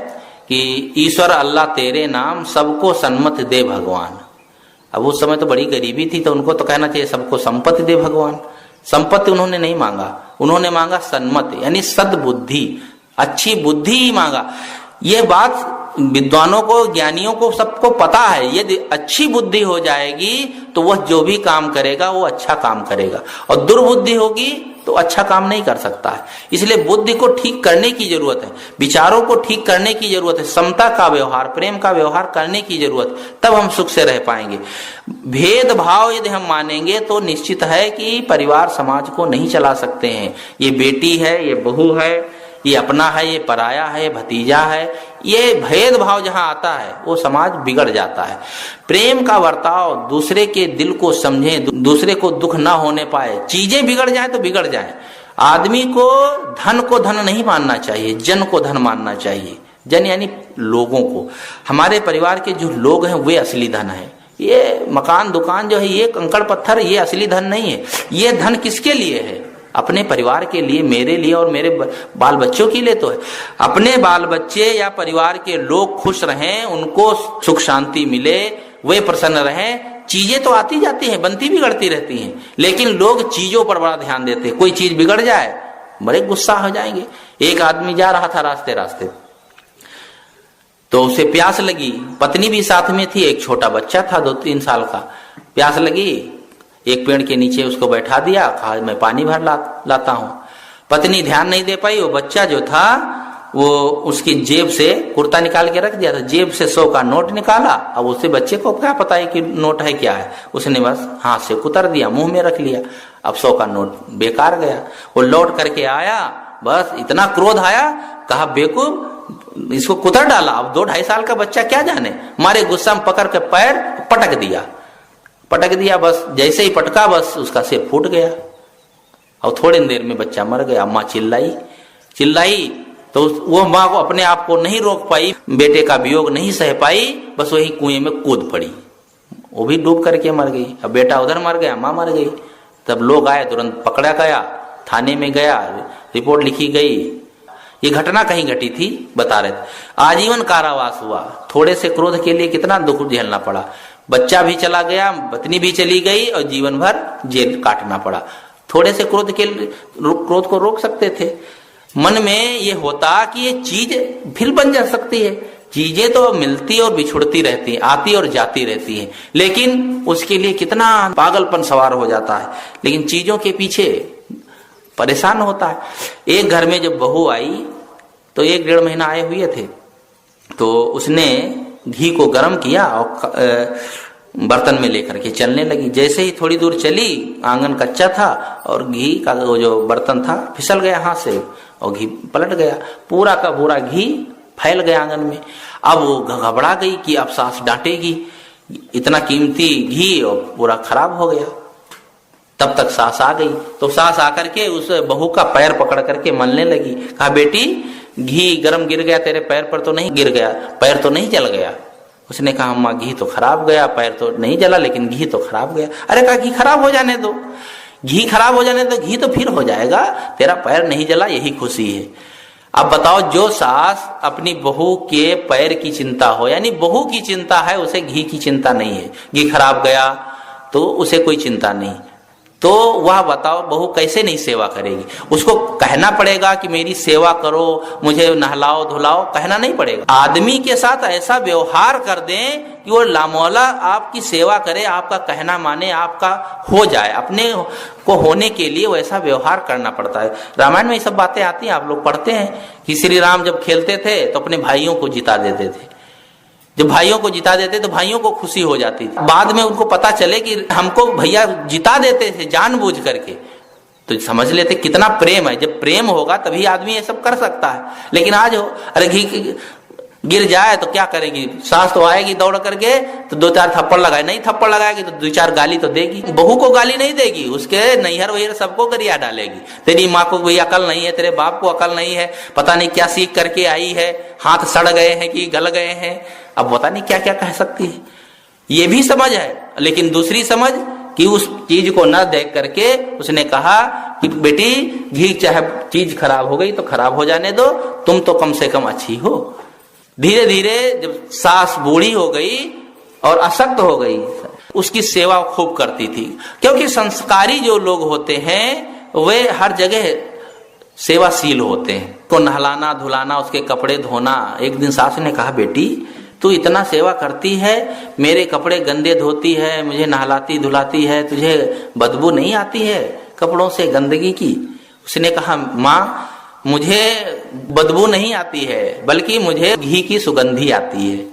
A: कि ईश्वर अल्लाह तेरे नाम सबको सन्मति दे भगवान। अब उस समय तो बड़ी गरीबी थी तो उनको तो कहना चाहिए सबको संपत्ति दे भगवान। संपत्ति उन्होंने नहीं मांगा, उन्होंने मांगा सन्मति यानी सद्बुद्धि, अच्छी बुद्धि ही मांगा। ये बात विद्वानों को, ज्ञानियों को सबको पता है। यदि अच्छी बुद्धि हो जाएगी तो वह जो भी काम करेगा वो अच्छा काम करेगा, और दुर्बुद्धि होगी तो अच्छा काम नहीं कर सकता है। इसलिए बुद्धि को ठीक करने की जरूरत है, विचारों को ठीक करने की जरूरत है, समता का व्यवहार, प्रेम का व्यवहार करने की जरूरत, तब हम सुख से रह पाएंगे। भेदभाव यदि हम मानेंगे तो निश्चित है कि परिवार समाज को नहीं चला सकते हैं। ये बेटी है, ये बहू है, ये अपना है, ये पराया है, भतीजा है, ये भेदभाव जहां आता है वो समाज बिगड़ जाता है। प्रेम का बर्ताव, दूसरे के दिल को समझे, दूसरे को दुख ना होने पाए, चीजें बिगड़ जाए तो बिगड़ जाए। आदमी को धन नहीं मानना चाहिए, जन को धन मानना चाहिए। जन यानी लोगों को। हमारे परिवार के जो लोग हैं वे असली धन है। ये मकान दुकान जो है, ये कंकड़ पत्थर, ये असली धन नहीं है। ये धन किसके लिए है? अपने परिवार के लिए, मेरे लिए और मेरे बाल बच्चों के लिए तो है। अपने बाल बच्चे या परिवार के लोग खुश रहें, उनको सुख शांति मिले, वे प्रसन्न रहें। चीजें तो आती जाती हैं, बनती बिगड़ती रहती हैं, लेकिन लोग चीजों पर बड़ा ध्यान देते हैं। कोई चीज बिगड़ जाए बड़े गुस्सा हो जाएंगे। एक आदमी जा रहा था रास्ते रास्ते, तो उसे प्यास लगी, पत्नी भी साथ में थी, एक छोटा बच्चा था 2-3 साल का। प्यास लगी, एक पेड़ के नीचे उसको बैठा दिया, कहा मैं पानी भर लाता हूं। पत्नी ध्यान नहीं दे पाई, वो बच्चा जो था वो उसकी जेब से कुर्ता निकाल के रख दिया था, जेब से 100 का नोट निकाला। अब उसे बच्चे को क्या पता है कि नोट है क्या है, उसने बस हाथ से कुतर दिया, मुंह में रख लिया। अब 100 का नोट बेकार गया। वो लौट करके आया, बस इतना क्रोध आया, कहा बेवकूफ, इसको कुतर डाला। अब 2-2.5 साल का बच्चा क्या जाने, मारे गुस्सा में पकड़ के पैर पटक दिया। पटक दिया, बस जैसे ही पटका बस उसका सिर फूट गया और थोड़ी देर में बच्चा मर गया। अम्मा चिल्लाई तो वो माँ को अपने आप को नहीं रोक पाई, बेटे का वियोग नहीं सह पाई, बस वही कुएं में कूद पड़ी, वो भी डूब करके मर गई। अब बेटा उधर मर गया, माँ मर गई। तब लोग आए, तुरंत पकड़ा गया, थाने में गया, रिपोर्ट लिखी गई। ये घटना कहीं घटी थी, बता रहे थे। आजीवन कारावास हुआ। थोड़े से क्रोध के लिए कितना दुख झेलना पड़ा। बच्चा भी चला गया, पत्नी भी चली गई और जीवन भर जेल काटना पड़ा। थोड़े से क्रोध को रोक सकते थे। मन में ये होता कि ये चीज फिर बन जा सकती है। चीजें तो मिलती और बिछुड़ती रहती हैं, आती और जाती रहती हैं, लेकिन उसके लिए कितना पागलपन सवार हो जाता है। लेकिन चीजों के पीछे परेशान होता है। एक घर में जब बहू आई तो 1-1.5 महीना आए हुए थे, तो उसने घी को गर्म किया और बर्तन में लेकर के चलने लगी। जैसे ही थोड़ी दूर चली, आंगन कच्चा था और घी का वो जो बर्तन था फिसल गया हाथ से और घी पलट गया। पूरा का पूरा घी फैल गया आंगन में। अब वो घबरा गई कि अब सास डांटेगी, इतना कीमती घी और पूरा खराब हो गया। तब तक सास आ गई, तो सास आकर के उस बहू का पैर पकड़ करके मलने लगी। कहा, बेटी घी गरम गिर गया, तेरे पैर पर तो नहीं गिर गया, पैर तो नहीं जल गया? उसने कहा, अम्मा घी तो खराब गया, पैर तो नहीं जला लेकिन घी तो खराब गया। अरे कहा, घी खराब हो जाने दो, घी खराब हो जाने दो, घी तो फिर हो जाएगा, तेरा पैर नहीं जला, यही खुशी है। अब बताओ, जो सास अपनी बहू के पैर की चिंता हो, यानी बहू की चिंता है, उसे घी की चिंता नहीं है। घी खराब गया तो उसे कोई चिंता नहीं, तो वह बताओ बहू कैसे नहीं सेवा करेगी? उसको कहना पड़ेगा कि मेरी सेवा करो, मुझे नहलाओ धुलाओ, कहना नहीं पड़ेगा। आदमी के साथ ऐसा व्यवहार कर दें कि वो लामौला आपकी सेवा करे, आपका कहना माने, आपका हो जाए। अपने को होने के लिए वैसा व्यवहार करना पड़ता है। रामायण में ये सब बातें आती हैं, आप लोग पढ़ते हैं कि श्री राम जब खेलते थे तो अपने भाइयों को जिता देते थे। जब भाइयों को जिता देते तो भाइयों को खुशी हो जाती थी। बाद में उनको पता चले कि हमको भैया जिता देते थे जानबूझ करके, तो समझ लेते कितना प्रेम है। जब प्रेम होगा तभी आदमी ये सब कर सकता है। लेकिन आज हो, अरे घी गिर जाए तो क्या करेगी? सास तो आएगी दौड़ करके तो 2-4 थप्पड़ लगाए, नहीं थप्पड़ लगाएगी तो 2-4 गाली तो देगी। बहू को गाली नहीं देगी, उसके नैहर वैहर सबको गरिया डालेगी। तेरी माँ को भी अकल नहीं है, तेरे बाप को अकल नहीं है, पता नहीं क्या सीख करके आई है, हाथ सड़ गए हैं कि गल गए हैं, अब पता नहीं क्या क्या कह सकती है। ये भी समझ है। लेकिन दूसरी समझ कि उस चीज को न देख करके उसने कहा कि बेटी घी चाहे चीज खराब हो गई तो खराब हो जाने दो, तुम तो कम से कम अच्छी हो। धीरे धीरे जब सास बूढ़ी हो गई और अशक्त हो गई, उसकी सेवा खूब करती थी। क्योंकि संस्कारी जो लोग होते हैं वे हर जगह सेवाशील होते हैं। को नहलाना धुलाना, उसके कपड़े धोना। एक दिन सास ने कहा, बेटी तू इतना सेवा करती है, मेरे कपड़े गंदे धोती है, मुझे नहलाती धुलाती है, तुझे बदबू नहीं आती है कपड़ों से गंदगी की? उसने कहा, माँ मुझे बदबू नहीं आती है, बल्कि मुझे घी की सुगंधी आती है।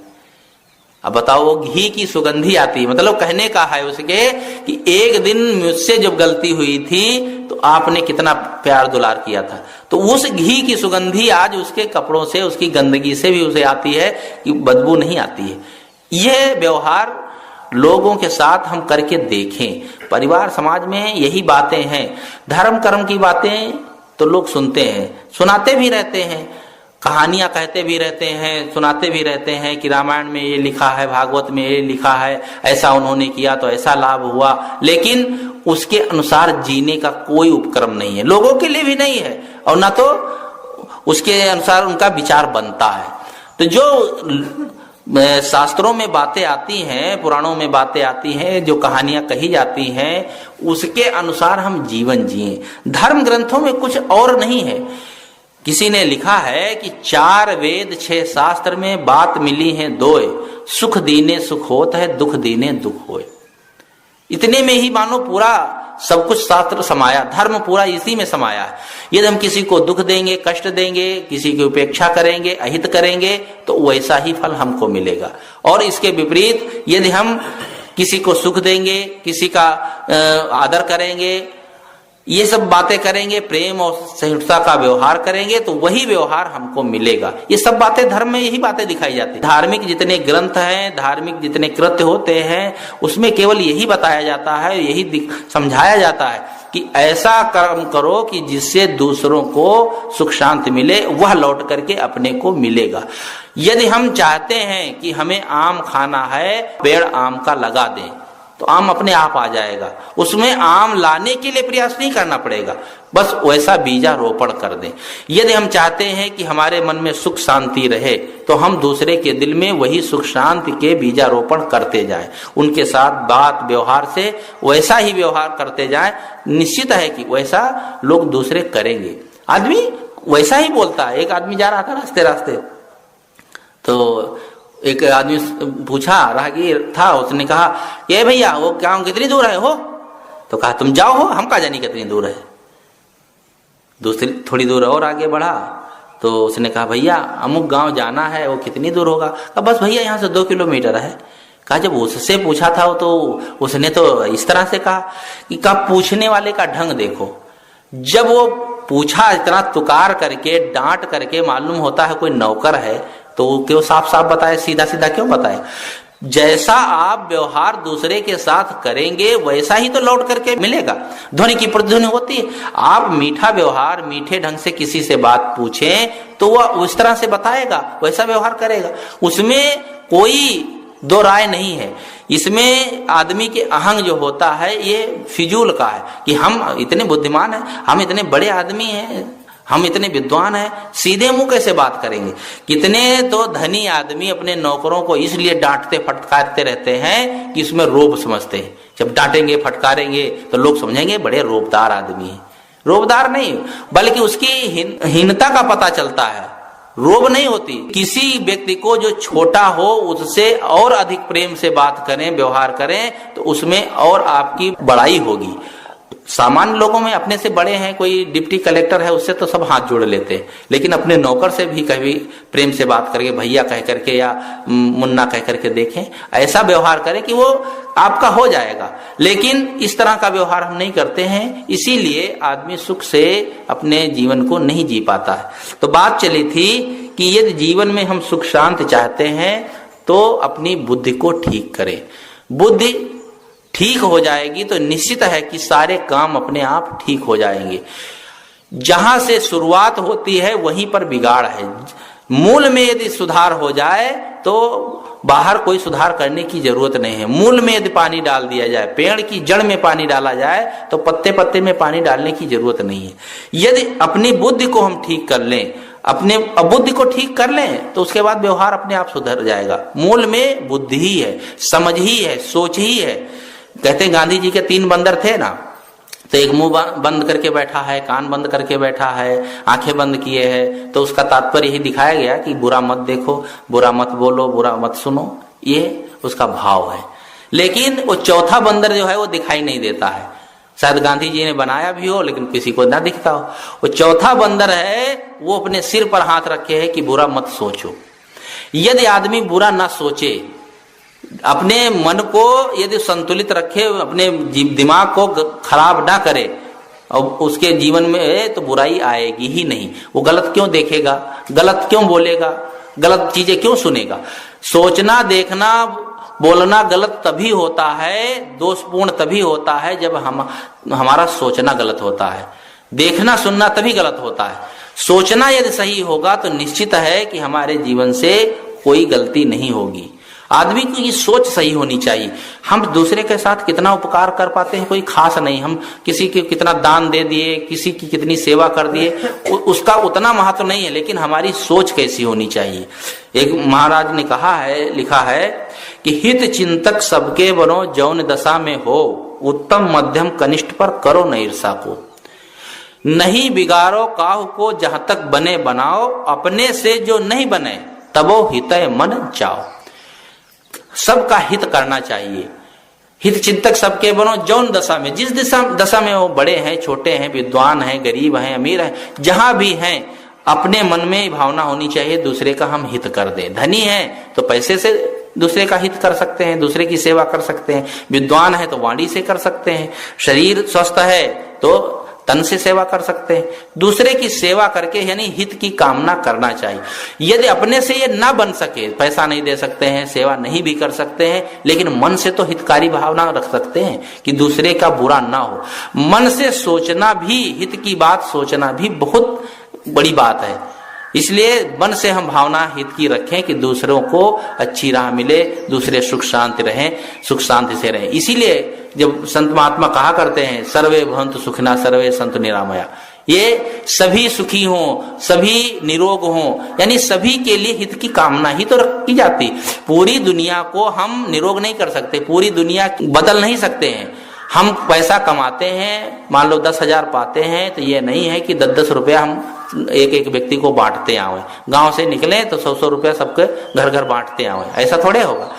A: अब बताओ, वो घी की सुगंधी आती है, मतलब कहने का है उसके कि एक दिन मुझसे जब गलती हुई थी तो आपने कितना प्यार दुलार किया था, तो उस घी की सुगंधी आज उसके कपड़ों से, उसकी गंदगी से भी उसे आती है कि बदबू नहीं आती है। यह व्यवहार लोगों के साथ हम करके देखें। परिवार समाज में यही बातें हैं। धर्म कर्म की बातें तो लोग सुनते हैं, सुनाते भी रहते हैं, कहानियां कहते भी रहते हैं, सुनाते भी रहते हैं कि रामायण में ये लिखा है, भागवत में ये लिखा है, ऐसा उन्होंने किया तो ऐसा लाभ हुआ, लेकिन उसके अनुसार जीने का कोई उपक्रम नहीं है, लोगों के लिए भी नहीं है, और ना तो उसके अनुसार उनका विचार बनता है। तो जो शास्त्रों में बातें आती हैं, पुराणों में बातें आती हैं, जो कहानियां कही जाती हैं, उसके अनुसार हम जीवन जिए। धर्म ग्रंथों में कुछ और नहीं है। किसी ने लिखा है कि 4 वेद 6 शास्त्र में बात मिली है 2, सुख दीने सुख होत है, दुख दीने दुख होए। इतने में ही मानो पूरा सब कुछ शास्त्र समाया, धर्म पूरा इसी में समाया है। यदि हम किसी को दुख देंगे, कष्ट देंगे, किसी की उपेक्षा करेंगे, अहित करेंगे, तो वैसा ही फल हमको मिलेगा। और इसके विपरीत यदि हम किसी को सुख देंगे, किसी का आदर करेंगे, ये सब बातें करेंगे, प्रेम और सहिष्णुता का व्यवहार करेंगे तो वही व्यवहार हमको मिलेगा। ये सब बातें धर्म में यही बातें दिखाई जाती है। धार्मिक जितने ग्रंथ हैं, धार्मिक जितने कृत्य होते हैं, उसमें केवल यही बताया जाता है, यही समझाया जाता है कि ऐसा कर्म करो कि जिससे दूसरों को सुख शांति मिले, वह लौट करके अपने को मिलेगा। यदि हम चाहते हैं कि हमें आम खाना है, पेड़ आम का लगा दें तो आम अपने आप आ जाएगा, उसमें आम लाने के लिए प्रयास नहीं करना पड़ेगा, बस वैसा बीजारोपण कर दें। यदि हम चाहते हैं कि हमारे मन में सुख शांति रहे तो हम दूसरे के दिल में वही सुख शांति के बीजारोपण करते जाएं, उनके साथ बात व्यवहार से वैसा ही व्यवहार करते जाएं। निश्चित है कि वैसा लोग दूसरे करेंगे। आदमी वैसा ही बोलता है। एक आदमी जा रहा था रास्ते रास्ते, तो एक आदमी पूछा, राहगीर था, उसने कहा ये भैया वो क्या कितनी दूर है हो? तो कहा तुम जाओ हो, हम कहा जानी कितनी दूर है। दूसरी थोड़ी दूर और आगे बढ़ा तो उसने कहा भैया अमुक गांव जाना है, वो कितनी दूर होगा? कहा बस भैया यहाँ से 2 किलोमीटर है। कहा जब उससे पूछा था तो उसने तो इस तरह से कहा कि कब पूछने वाले का ढंग देखो। जब वो पूछा इतना तुकार करके, डांट करके, मालूम होता है कोई नौकर है, तो क्यों साफ साफ बताए, सीधा सीधा क्यों बताए? जैसा आप व्यवहार दूसरे के साथ करेंगे वैसा ही तो लौट करके मिलेगा। ध्वनि की प्रतिध्वनि होती है। आप मीठा व्यवहार, मीठे ढंग से किसी से बात पूछें तो वह उस तरह से बताएगा, वैसा व्यवहार करेगा। उसमें कोई दो राय नहीं है। इसमें आदमी के अहंग जो होता है ये फिजूल का है कि हम इतने बुद्धिमान हैं, हम इतने बड़े आदमी हैं, हम इतने विद्वान हैं, सीधे मुंह कैसे बात करेंगे? कितने तो धनी आदमी अपने नौकरों को इसलिए डांटते फटकारते रहते हैं कि इसमें रोब समझते हैं। जब डांटेंगे फटकारेंगे तो लोग समझेंगे बड़े रोबदार आदमी हैं। रोबदार नहीं, बल्कि उसकी हीनता का पता चलता है, रोब नहीं होती। किसी व्यक्ति को जो छोटा हो उससे और अधिक प्रेम से बात करें, व्यवहार करें तो उसमें और आपकी बड़ाई होगी। सामान्य लोगों में अपने से बड़े हैं, कोई डिप्टी कलेक्टर है, उससे तो सब हाथ जोड़ लेते हैं, लेकिन अपने नौकर से भी कभी प्रेम से बात करके, भैया कह करके या मुन्ना कह करके देखें, ऐसा व्यवहार करें कि वो आपका हो जाएगा। लेकिन इस तरह का व्यवहार हम नहीं करते हैं, इसीलिए आदमी सुख से अपने जीवन को नहीं जी पाता है। तो बात चली थी कि यदि जीवन में हम सुख शांति चाहते हैं तो अपनी बुद्धि को ठीक करें। बुद्धि ठीक हो जाएगी तो निश्चित है कि सारे काम अपने आप ठीक हो जाएंगे। जहां से शुरुआत होती है वहीं पर बिगाड़ है। मूल में यदि सुधार हो जाए तो बाहर कोई सुधार करने की जरूरत नहीं है। मूल में यदि पानी डाल दिया जाए, पेड़ की जड़ में पानी डाला जाए तो पत्ते पत्ते में पानी डालने की जरूरत नहीं है। यदि अपनी बुद्धि को हम ठीक कर लें, अपने बुद्धि को ठीक कर लें तो उसके बाद व्यवहार अपने आप सुधर जाएगा। मूल में बुद्धि ही है, समझ ही है, सोच ही है। कहते हैं गांधी जी के 3 बंदर थे ना, तो एक मुंह बंद करके बैठा है, कान बंद करके बैठा है, आंखें बंद किए है, तो उसका तात्पर्य यही दिखाया गया कि बुरा मत देखो, बुरा मत बोलो, बुरा मत सुनो, ये उसका भाव है। लेकिन वो चौथा बंदर जो है वो दिखाई नहीं देता है। शायद गांधी जी ने बनाया भी हो लेकिन किसी को ना दिखता हो। वो चौथा बंदर है, वो अपने सिर पर हाथ रखे है कि बुरा मत सोचो। यदि आदमी बुरा ना सोचे, अपने मन को यदि संतुलित रखे, अपने दिमाग को खराब ना करे और उसके जीवन में तो बुराई आएगी ही नहीं। वो गलत क्यों देखेगा, गलत क्यों बोलेगा, गलत चीजें क्यों सुनेगा? सोचना, देखना, बोलना गलत तभी होता है, दोषपूर्ण तभी होता है जब हमारा सोचना गलत होता है। देखना सुनना तभी गलत होता है। सोचना यदि सही होगा तो निश्चित है कि हमारे जीवन से कोई गलती नहीं होगी। आदमी की सोच सही होनी चाहिए। हम दूसरे के साथ कितना उपकार कर पाते हैं कोई खास नहीं। हम किसी के कितना दान दे दिए, किसी की कितनी सेवा कर दिए, उसका उतना महत्व नहीं है, लेकिन हमारी सोच कैसी होनी चाहिए। एक महाराज ने कहा है, लिखा है कि हित चिंतक सबके बनो, जौन दशा में हो, उत्तम मध्यम कनिष्ठ पर करो न ईर्षा को। नहीं बिगाड़ो काहू को, जहां तक बने बनाओ, अपने से जो नहीं बने तबो हितय मन चाओ। सबका हित करना चाहिए। हित चिंतक सबके बनो, जौन दशा में, जिस दशा में वो बड़े हैं, छोटे हैं, विद्वान हैं, गरीब हैं, अमीर हैं, जहां भी हैं, अपने मन में भावना होनी चाहिए दूसरे का हम हित कर दें। धनी हैं तो पैसे से दूसरे का हित कर सकते हैं, दूसरे की सेवा कर सकते हैं। विद्वान है तो वाणी से कर सकते हैं। शरीर स्वस्थ है तो तन से सेवा कर सकते हैं। दूसरे की सेवा करके यानी हित की कामना करना चाहिए। यदि अपने से ये ना बन सके, पैसा नहीं दे सकते हैं, सेवा नहीं भी कर सकते हैं, लेकिन मन से तो हितकारी भावना रख सकते हैं कि दूसरे का बुरा ना हो। मन से सोचना भी, हित की बात सोचना भी बहुत बड़ी बात है। इसलिए मन से हम भावना हित की रखें कि दूसरों को अच्छी राह मिले, दूसरे सुख शांति रहें, सुख शांति से रहें। इसीलिए जब संत महात्मा कहा करते हैं सर्वे भवन्तु सुखिनः सर्वे सन्तु निरामया, ये सभी सुखी हों, सभी निरोग हों, यानी सभी के लिए हित की कामना ही तो रखी जाती। पूरी दुनिया को हम निरोग नहीं कर सकते, पूरी दुनिया बदल नहीं सकते हैं। हम पैसा कमाते हैं, मान लो 10,000 पाते हैं, तो ये नहीं है कि 10-10 रुपया हम एक एक व्यक्ति को बांटते आवे। गांव से निकले तो 100-100 रुपया सबके घर घर बांटते आवे, ऐसा थोड़े होगा।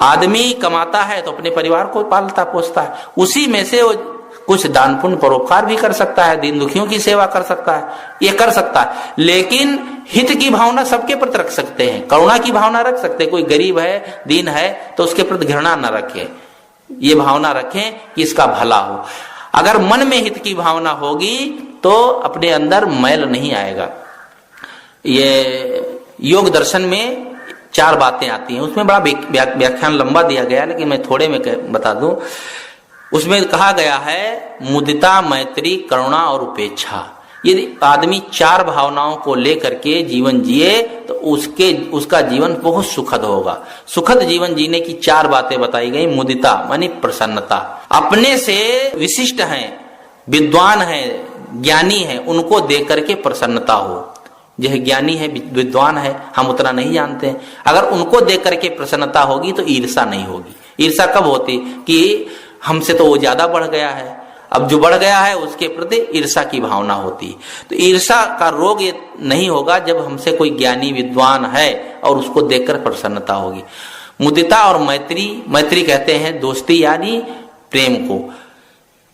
A: आदमी कमाता है तो अपने परिवार को पालता पोसता है, उसी में से वो कुछ दान पुण्य परोपकार भी कर सकता है, दीन दुखियों की सेवा कर सकता है, ये कर सकता है। लेकिन हित की भावना सबके प्रति रख सकते हैं, करुणा की भावना रख सकते हैं। कोई गरीब है, दीन है, तो उसके प्रति घृणा न रखें, ये भावना रखें कि इसका भला हो। अगर मन में हित की भावना होगी तो अपने अंदर मैल नहीं आएगा। ये योग दर्शन में 4 बातें आती हैं, उसमें बड़ा व्याख्यान लंबा दिया गया, लेकिन मैं थोड़े में बता दूं। उसमें कहा गया है मुदिता, मैत्री, करुणा और उपेक्षा। यदि आदमी 4 भावनाओं को लेकर के जीवन जिए तो उसका जीवन बहुत सुखद होगा। सुखद जीवन जीने की 4 बातें बताई गई। मुदिता मानी प्रसन्नता, अपने से विशिष्ट हैं, विद्वान हैं, ज्ञानी हैं, उनको देख करके प्रसन्नता हो। यह ज्ञानी है, विद्वान है, हम उतना नहीं जानते हैं, अगर उनको देख करके प्रसन्नता होगी तो ईर्षा नहीं होगी। ईर्षा कब होती कि हमसे तो वो ज्यादा बढ़ गया है, अब जो बढ़ गया है उसके प्रति ईर्षा की भावना होती है। तो ईर्षा का रोग ये नहीं होगा जब हमसे कोई ज्ञानी विद्वान है और उसको देखकर प्रसन्नता होगी। मुदिता और मैत्री, मैत्री कहते हैं दोस्ती यानी प्रेम को।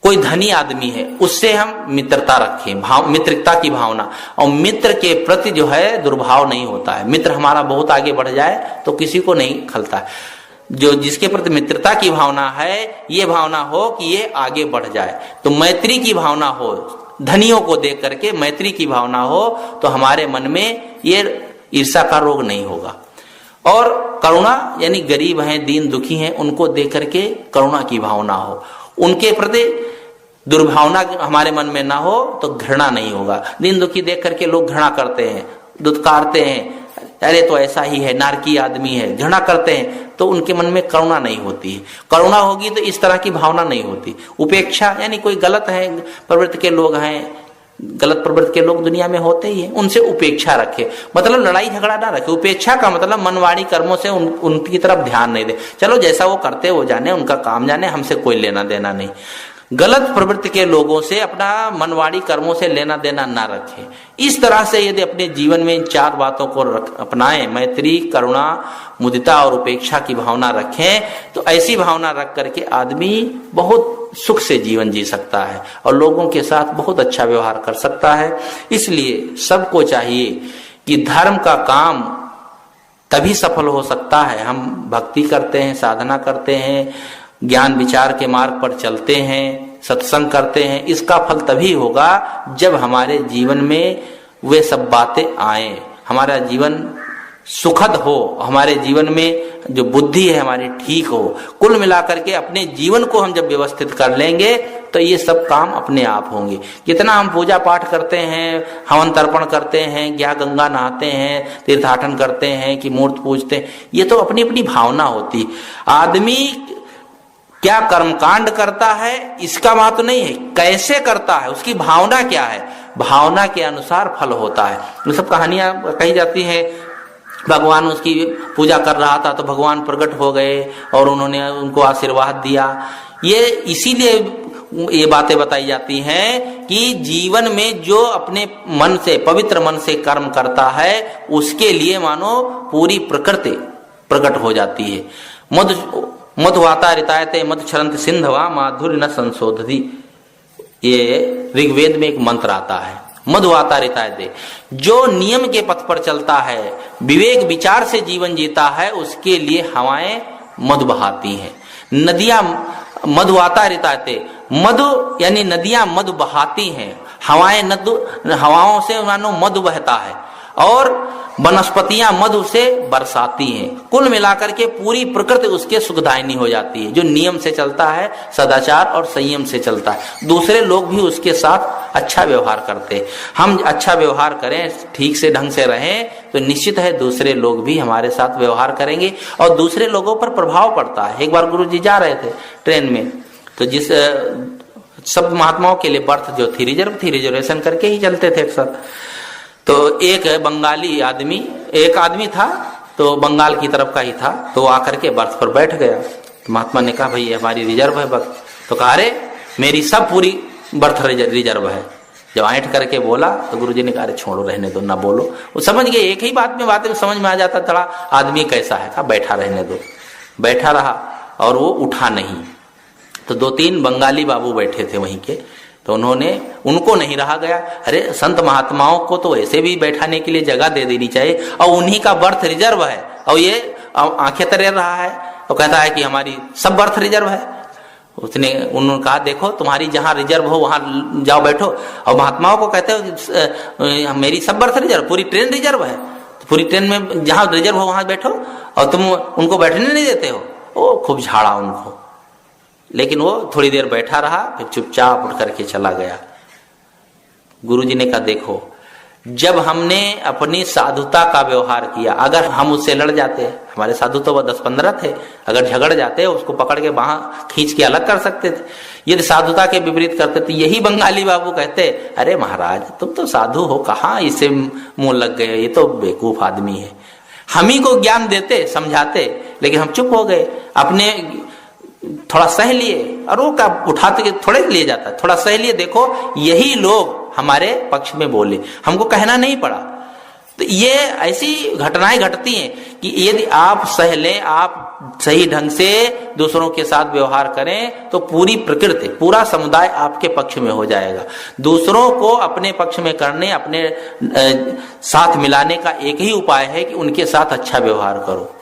A: कोई धनी आदमी है, उससे हम मित्रता रखें, मित्रता की भावना, और मित्र के प्रति जो है दुर्भाव नहीं होता है। मित्र हमारा बहुत आगे बढ़ जाए तो किसी को नहीं खलता है। जो जिसके प्रति मित्रता की भावना है, ये भावना हो कि ये आगे बढ़ जाए, तो मैत्री की भावना हो, धनियों को देख करके मैत्री की भावना हो, तो हमारे मन में ये ईर्ष्या का रोग नहीं होगा। और करुणा यानी गरीब हैं, दीन दुखी हैं, उनको देख करके करुणा की भावना हो, उनके प्रति दुर्भावना हमारे मन में ना हो तो घृणा नहीं होगा। दीन दुखी देख करके लोग घृणा करते हैं, दुत्कारते हैं, अरे तो ऐसा ही है, नारकी आदमी है, घृणा करते हैं, तो उनके मन में करुणा नहीं होती है। करुणा होगी तो इस तरह की भावना नहीं होती। उपेक्षा यानी कोई गलत है प्रवृत्ति के लोग हैं, गलत प्रवृत्ति के लोग दुनिया में होते ही हैं, उनसे उपेक्षा रखे, मतलब लड़ाई झगड़ा ना रखे। उपेक्षा का मतलब मनवाड़ी कर्मों से उनकी तरफ ध्यान नहीं दे, चलो जैसा वो करते वो जाने, उनका काम जाने, हमसे कोई लेना देना नहीं। गलत प्रवृत्ति के लोगों से अपना मनवाड़ी कर्मों से लेना देना ना रखें। इस तरह से यदि अपने जीवन में इन 4 बातों को अपनाएं, मैत्री, करुणा, मुदिता और उपेक्षा की भावना रखें, तो ऐसी भावना रख करके आदमी बहुत सुख से जीवन जी सकता है और लोगों के साथ बहुत अच्छा व्यवहार कर सकता है। इसलिए सबको चाहिए कि धर्म का काम तभी सफल हो सकता है, हम भक्ति करते हैं, साधना करते हैं, ज्ञान विचार के मार्ग पर चलते हैं, सत्संग करते हैं, इसका फल तभी होगा जब हमारे जीवन में वे सब बातें आए, हमारा जीवन सुखद हो, हमारे जीवन में जो बुद्धि है हमारी ठीक हो। कुल मिलाकर के अपने जीवन को हम जब व्यवस्थित कर लेंगे तो ये सब काम अपने आप होंगे। कितना हम पूजा पाठ करते हैं, हवन तर्पण करते हैं, क्या गंगा नहाते हैं, तीर्थाटन करते हैं कि मूर्त पूजते हैं, ये तो अपनी अपनी भावना होती। आदमी क्या कर्मकांड करता है इसका महत्व नहीं है, कैसे करता है, उसकी भावना क्या है, भावना के अनुसार फल होता है। ये सब कहानियां कही जाती है, भगवान उसकी पूजा कर रहा था तो भगवान प्रकट हो गए और उन्होंने उनको आशीर्वाद दिया। ये इसीलिए ये बातें बताई जाती हैं कि जीवन में जो अपने मन से, पवित्र मन से कर्म करता है उसके लिए मानो पूरी प्रकृति प्रकट हो जाती है। मधुवाता रितायते मधुचरंत सिंधवा माधुर्य न संशोधति, ये ऋग्वेद में एक मंत्र आता है। मधुवाता रितायते, जो नियम के पथ पर चलता है, विवेक विचार से जीवन जीता है, उसके लिए हवाएं मधु बहाती हैं, नदियां मधुवाता रितायते, मधु यानी नदियां मधु बहाती हैं, हवाओं से मानो मधु बहता है, और वनस्पतियां मधु से बरसाती हैं। कुल मिलाकर के पूरी प्रकृति उसके सुखदायिनी हो जाती है, जो नियम से चलता है, सदाचार और संयम से चलता है। दूसरे लोग भी उसके साथ अच्छा व्यवहार करते हैं। हम अच्छा व्यवहार करें, ठीक से ढंग से रहें, तो निश्चित है दूसरे लोग भी हमारे साथ व्यवहार करेंगे और दूसरे लोगों पर प्रभाव पड़ता है। एक बार गुरुजी जा रहे थे ट्रेन में, तो जिस सब महात्माओं के लिए बर्थ जो थी रिजर्व थी, रिजर्वेशन करके ही चलते थे अक्सर। तो एक बंगाली आदमी, एक आदमी था तो बंगाल की तरफ का ही था, तो आकर के बर्थ पर बैठ गया। तो महात्मा ने कहा भाई हमारी रिजर्व है बर्थ। तो कहा अरे मेरी सब पूरी बर्थ रिजर्व है। जब ऐंठ करके बोला तो गुरुजी ने कहा अरे छोड़ो, रहने दो, ना बोलो। वो समझ गए, एक ही बात में बातें समझ में आ जाता था आदमी कैसा है। कहा बैठा रहने दो। बैठा रहा और वो उठा नहीं। तो 2-3 बंगाली बाबू बैठे थे वहीं के, तो उनको नहीं रहा गया। अरे संत महात्माओं को तो ऐसे भी बैठाने के लिए जगह दे देनी चाहिए, और उन्हीं का बर्थ रिजर्व है और ये आंखें तरेर रहा है और कहता है कि हमारी सब बर्थ रिजर्व है। उन्होंने कहा देखो तुम्हारी जहां रिजर्व हो वहां जाओ बैठो, और महात्माओं को कहते हो मेरी सब बर्थ रिजर्व, पूरी ट्रेन रिजर्व है, तो पूरी ट्रेन में जहां रिजर्व हो वहां बैठो और तुम उनको बैठने नहीं देते हो। वो खूब झाड़ा उनको, लेकिन वो थोड़ी देर बैठा रहा, फिर चुपचाप उठ करके चला गया। गुरुजी ने कहा देखो, जब हमने अपनी साधुता का व्यवहार किया, अगर हम उससे लड़ जाते, हमारे साधु तो 10-15 थे, अगर झगड़ जाते उसको पकड़ के वहां खींच के अलग कर सकते थे। यदि साधुता के विपरीत करते तो यही बंगाली बाबू कहते अरे महाराज तुम तो साधु हो, कहाँ इससे मुंह लग गए, ये तो बेवकूफ आदमी है। हम ही को ज्ञान देते, समझाते, लेकिन हम चुप हो गए, अपने थोड़ा सह लिए, और वो क्या उठाते थोड़े लिए जाता, थोड़ा सह लिए। देखो यही लोग हमारे पक्ष में बोले, हमको कहना नहीं पड़ा। तो ये ऐसी घटनाएं घटती हैं कि यदि आप सह लें, आप सही ढंग से दूसरों के साथ व्यवहार करें, तो पूरी प्रकृति, पूरा समुदाय आपके पक्ष में हो जाएगा। दूसरों को अपने पक्ष में करने, अपने साथ मिलाने का एक ही उपाय है कि उनके साथ अच्छा व्यवहार करो।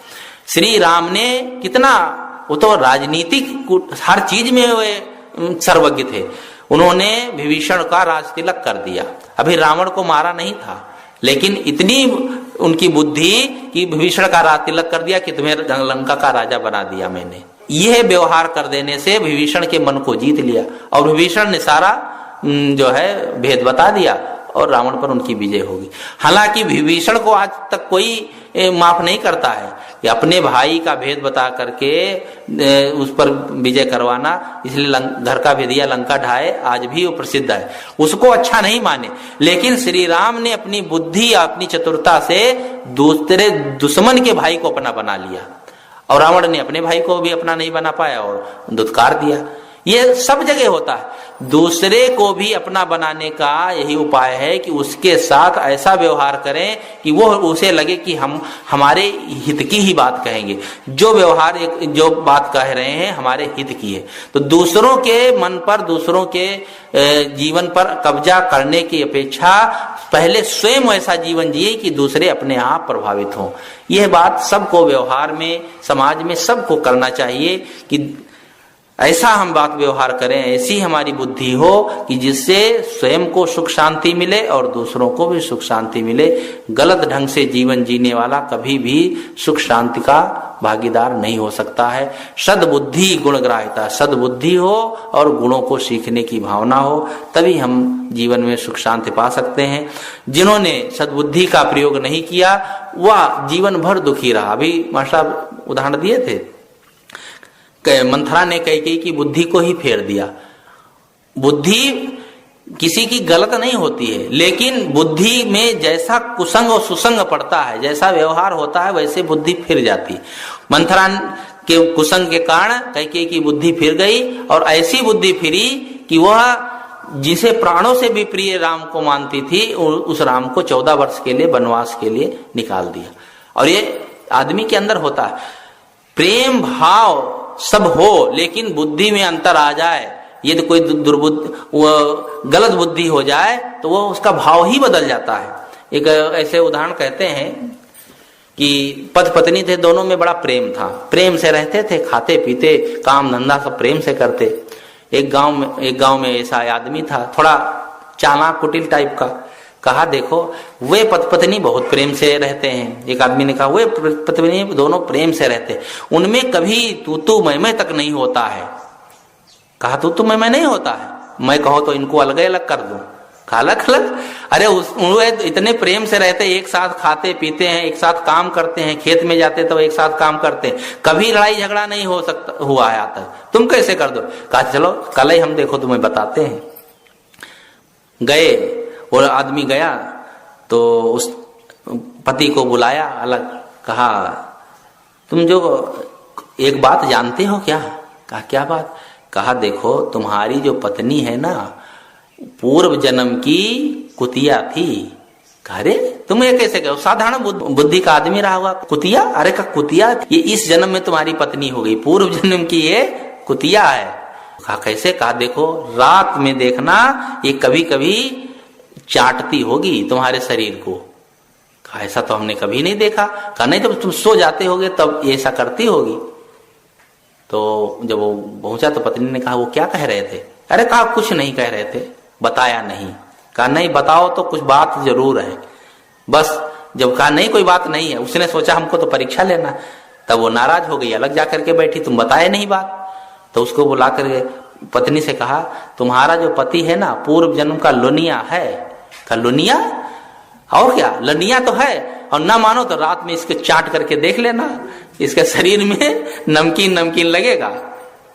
A: श्री राम ने कितना, वो तो राजनीतिक हर चीज में वे सर्वज्ञ थे। उन्होंने विभीषण का राज तिलक कर दिया। अभी रावण को मारा नहीं था, लेकिन इतनी उनकी बुद्धि कि विभीषण का राज तिलक कर दिया कि तुम्हें लंका का राजा बना दिया मैंने। यह व्यवहार कर देने से विभीषण के मन को जीत लिया, और विभीषण ने सारा जो है भेद बता दिया और रावण पर उनकी विजय होगी। हालांकि विभीषण को आज तक कोई माफ नहीं करता है कि अपने भाई का भेद बता करके उस पर विजय करवाना, इसलिए घर का भेदिया लंका ढाए, आज भी वो प्रसिद्ध है, उसको अच्छा नहीं माने। लेकिन श्री राम ने अपनी बुद्धि, अपनी चतुरता से दूसरे दुश्मन के भाई को अपना बना लिया, और रावण ने अपने भाई को भी अपना नहीं बना पाया और धुतकार दिया। ये सब जगह होता है। दूसरे को भी अपना बनाने का यही उपाय है कि उसके साथ ऐसा व्यवहार करें कि वो उसे लगे कि हम हमारे हित की ही बात कहेंगे, जो व्यवहार जो बात कह रहे हैं हमारे हित की है। तो दूसरों के मन पर, दूसरों के जीवन पर कब्जा करने की अपेक्षा पहले स्वयं ऐसा जीवन जिए कि दूसरे अपने आप प्रभावित हों। यह बात सबको व्यवहार में, समाज में सबको करना चाहिए कि ऐसा हम बात व्यवहार करें, ऐसी हमारी बुद्धि हो कि जिससे स्वयं को सुख शांति मिले और दूसरों को भी सुख शांति मिले। गलत ढंग से जीवन जीने वाला कभी भी सुख शांति का भागीदार नहीं हो सकता है। सद्बुद्धि गुणग्राह्यता, सद्बुद्धि हो और गुणों को सीखने की भावना हो, तभी हम जीवन में सुख शांति पा सकते हैं। जिन्होंने सद्बुद्धि का प्रयोग नहीं किया वह जीवन भर दुखी रहा। अभी मास्टर साहब उदाहरण दिए थे, मंथरा ने कैकेयी की बुद्धि को ही फेर दिया। बुद्धि किसी की गलत नहीं होती है, लेकिन बुद्धि में जैसा कुसंग और सुसंग पड़ता है, जैसा व्यवहार होता है, वैसे बुद्धि फिर जाती है। मंथरा के कुसंग के कारण कैकेयी की बुद्धि फिर गई, और ऐसी बुद्धि फिरी कि वह जिसे प्राणों से भी प्रिय राम को मानती थी, उस राम को 14 वर्ष के लिए वनवास के लिए निकाल दिया। और ये आदमी के अंदर होता है, प्रेम भाव सब हो, लेकिन बुद्धि में अंतर आ जाए, यदि कोई गलत बुद्धि हो जाए तो वो उसका भाव ही बदल जाता है। एक ऐसे उदाहरण कहते हैं कि पति पत्नी थे, दोनों में बड़ा प्रेम था, प्रेम से रहते थे, खाते पीते काम धंधा सब प्रेम से करते। एक गांव में ऐसा आदमी था, थोड़ा चालाक कुटिल टाइप का। कहा देखो वे पत्नी बहुत प्रेम से रहते हैं। एक आदमी ने कहा वे पत्नी दोनों प्रेम से रहते हैं, उनमें कभी तू मैं तक नहीं होता है। कहा तू मैं नहीं होता है, मैं कहो तो इनको अलग अलग कर दूं। कहा अलग अलग? अरे वे इतने प्रेम से रहते, एक साथ खाते पीते हैं, एक साथ काम करते हैं, खेत में जाते तो एक साथ काम करते हैं, कभी लड़ाई झगड़ा नहीं हुआ है आज तक, तुम कैसे कर दो? कहा चलो कल ही हम देखो तुम्हें बताते हैं। गए, और आदमी गया तो उस पति को बुलाया अलग, कहा तुम जो एक बात जानते हो क्या? कहा क्या बात? कहा देखो तुम्हारी जो पत्नी है ना, पूर्व जन्म की कुतिया थी। कहा अरे तुम ये कैसे कहो, साधारण बुद्धि का आदमी रहा हुआ कुतिया? अरे का कुतिया ये इस जन्म में तुम्हारी पत्नी हो गई, पूर्व जन्म की ये कुतिया है। कहा कैसे? कहा देखो रात में देखना ये कभी कभी चाटती होगी तुम्हारे शरीर को। कहा ऐसा तो हमने कभी नहीं देखा। कहा नहीं तो तुम सो जाते होगे तब ऐसा करती होगी। तो जब वो पहुंचा तो पत्नी ने कहा वो क्या कह रहे थे? अरे कहा कुछ नहीं कह रहे थे, बताया नहीं। कहा नहीं बताओ तो कुछ बात जरूर है। बस जब कहा नहीं कोई बात नहीं है, उसने सोचा हमको तो परीक्षा लेना, तब वो नाराज हो गई, अलग जाकर के बैठी, तुम बताए नहीं बात। तो उसको बुला कर पत्नी से कहा तुम्हारा जो पति है ना पूर्व जन्म का लुनिया है। कहा लुनिया? और क्या लुनिया तो है, और ना मानो तो रात में इसके चाट करके देख लेना, इसके शरीर में नमकीन लगेगा।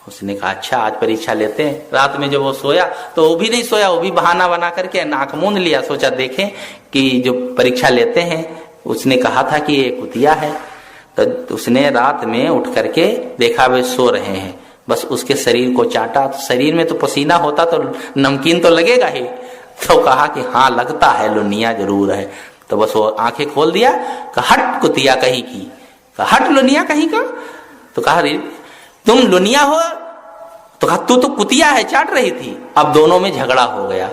A: उसने कहा अच्छा आज परीक्षा लेते हैं। रात में जब वो सोया तो वो भी नहीं सोया, वो भी बहाना बना करके नाक मूंद लिया, सोचा देखें कि जो परीक्षा लेते हैं उसने कहा था कि ये कुतिया है। तो उसने रात में उठ करके देखा वे सो रहे हैं, बस उसके शरीर को चाटा, तो शरीर में तो पसीना होता तो नमकीन तो लगेगा ही। तो कहा कि हाँ लगता है लुनिया जरूर है। तो बस वो आंखें खोल दिया, कहा हट कुतिया कहीं की, कहा हट लुनिया कहीं का। तो कहा तुम लुनिया हो? तो कहा तू तो कुतिया है, चाट रही थी। अब दोनों में झगड़ा हो गया,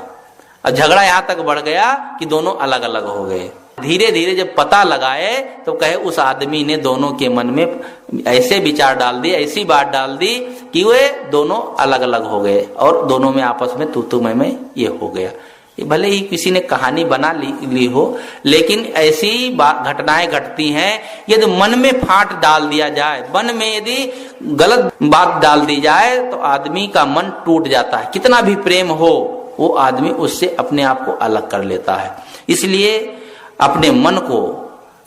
A: और झगड़ा यहां तक बढ़ गया कि दोनों अलग अलग हो गए। धीरे धीरे जब पता लगाए तो कहे उस आदमी ने दोनों के मन में ऐसे विचार डाल दिए, ऐसी बात डाल दी कि वे दोनों अलग अलग हो गए, और दोनों में आपस में तू मैं ये हो गया। भले ही किसी ने कहानी बना ली हो, लेकिन ऐसी घटनाएं घटती हैं। यदि मन में फाट डाल दिया जाए, मन में यदि गलत बात डाल दी जाए तो आदमी का मन टूट जाता है। कितना भी प्रेम हो वो आदमी उससे अपने आप को अलग कर लेता है। इसलिए अपने मन को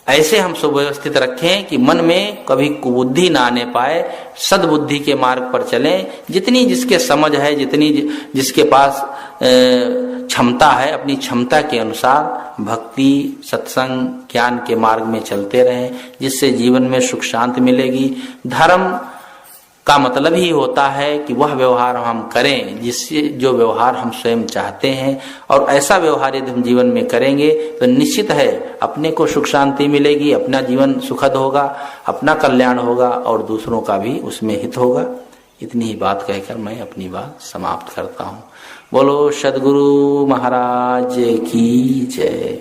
A: ऐसे हम सुव्यवस्थित रखें कि मन में कभी कुबुद्धि ना आने पाए, सद्बुद्धि के मार्ग पर चलें। जितनी जिसके समझ है, जितनी जिसके पास क्षमता है, अपनी क्षमता के अनुसार भक्ति सत्संग ज्ञान के मार्ग में चलते रहें, जिससे जीवन में सुख शांति मिलेगी। धर्म का मतलब ही होता है कि वह व्यवहार हम करें जिससे जो व्यवहार हम स्वयं चाहते हैं, और ऐसा व्यवहार यदि हम जीवन में करेंगे तो निश्चित है अपने को सुख शांति मिलेगी, अपना जीवन सुखद होगा, अपना कल्याण होगा और दूसरों का भी उसमें हित होगा। इतनी ही बात कहकर मैं अपनी बात समाप्त करता हूँ। बोलो सद्गुरु महाराज की जय।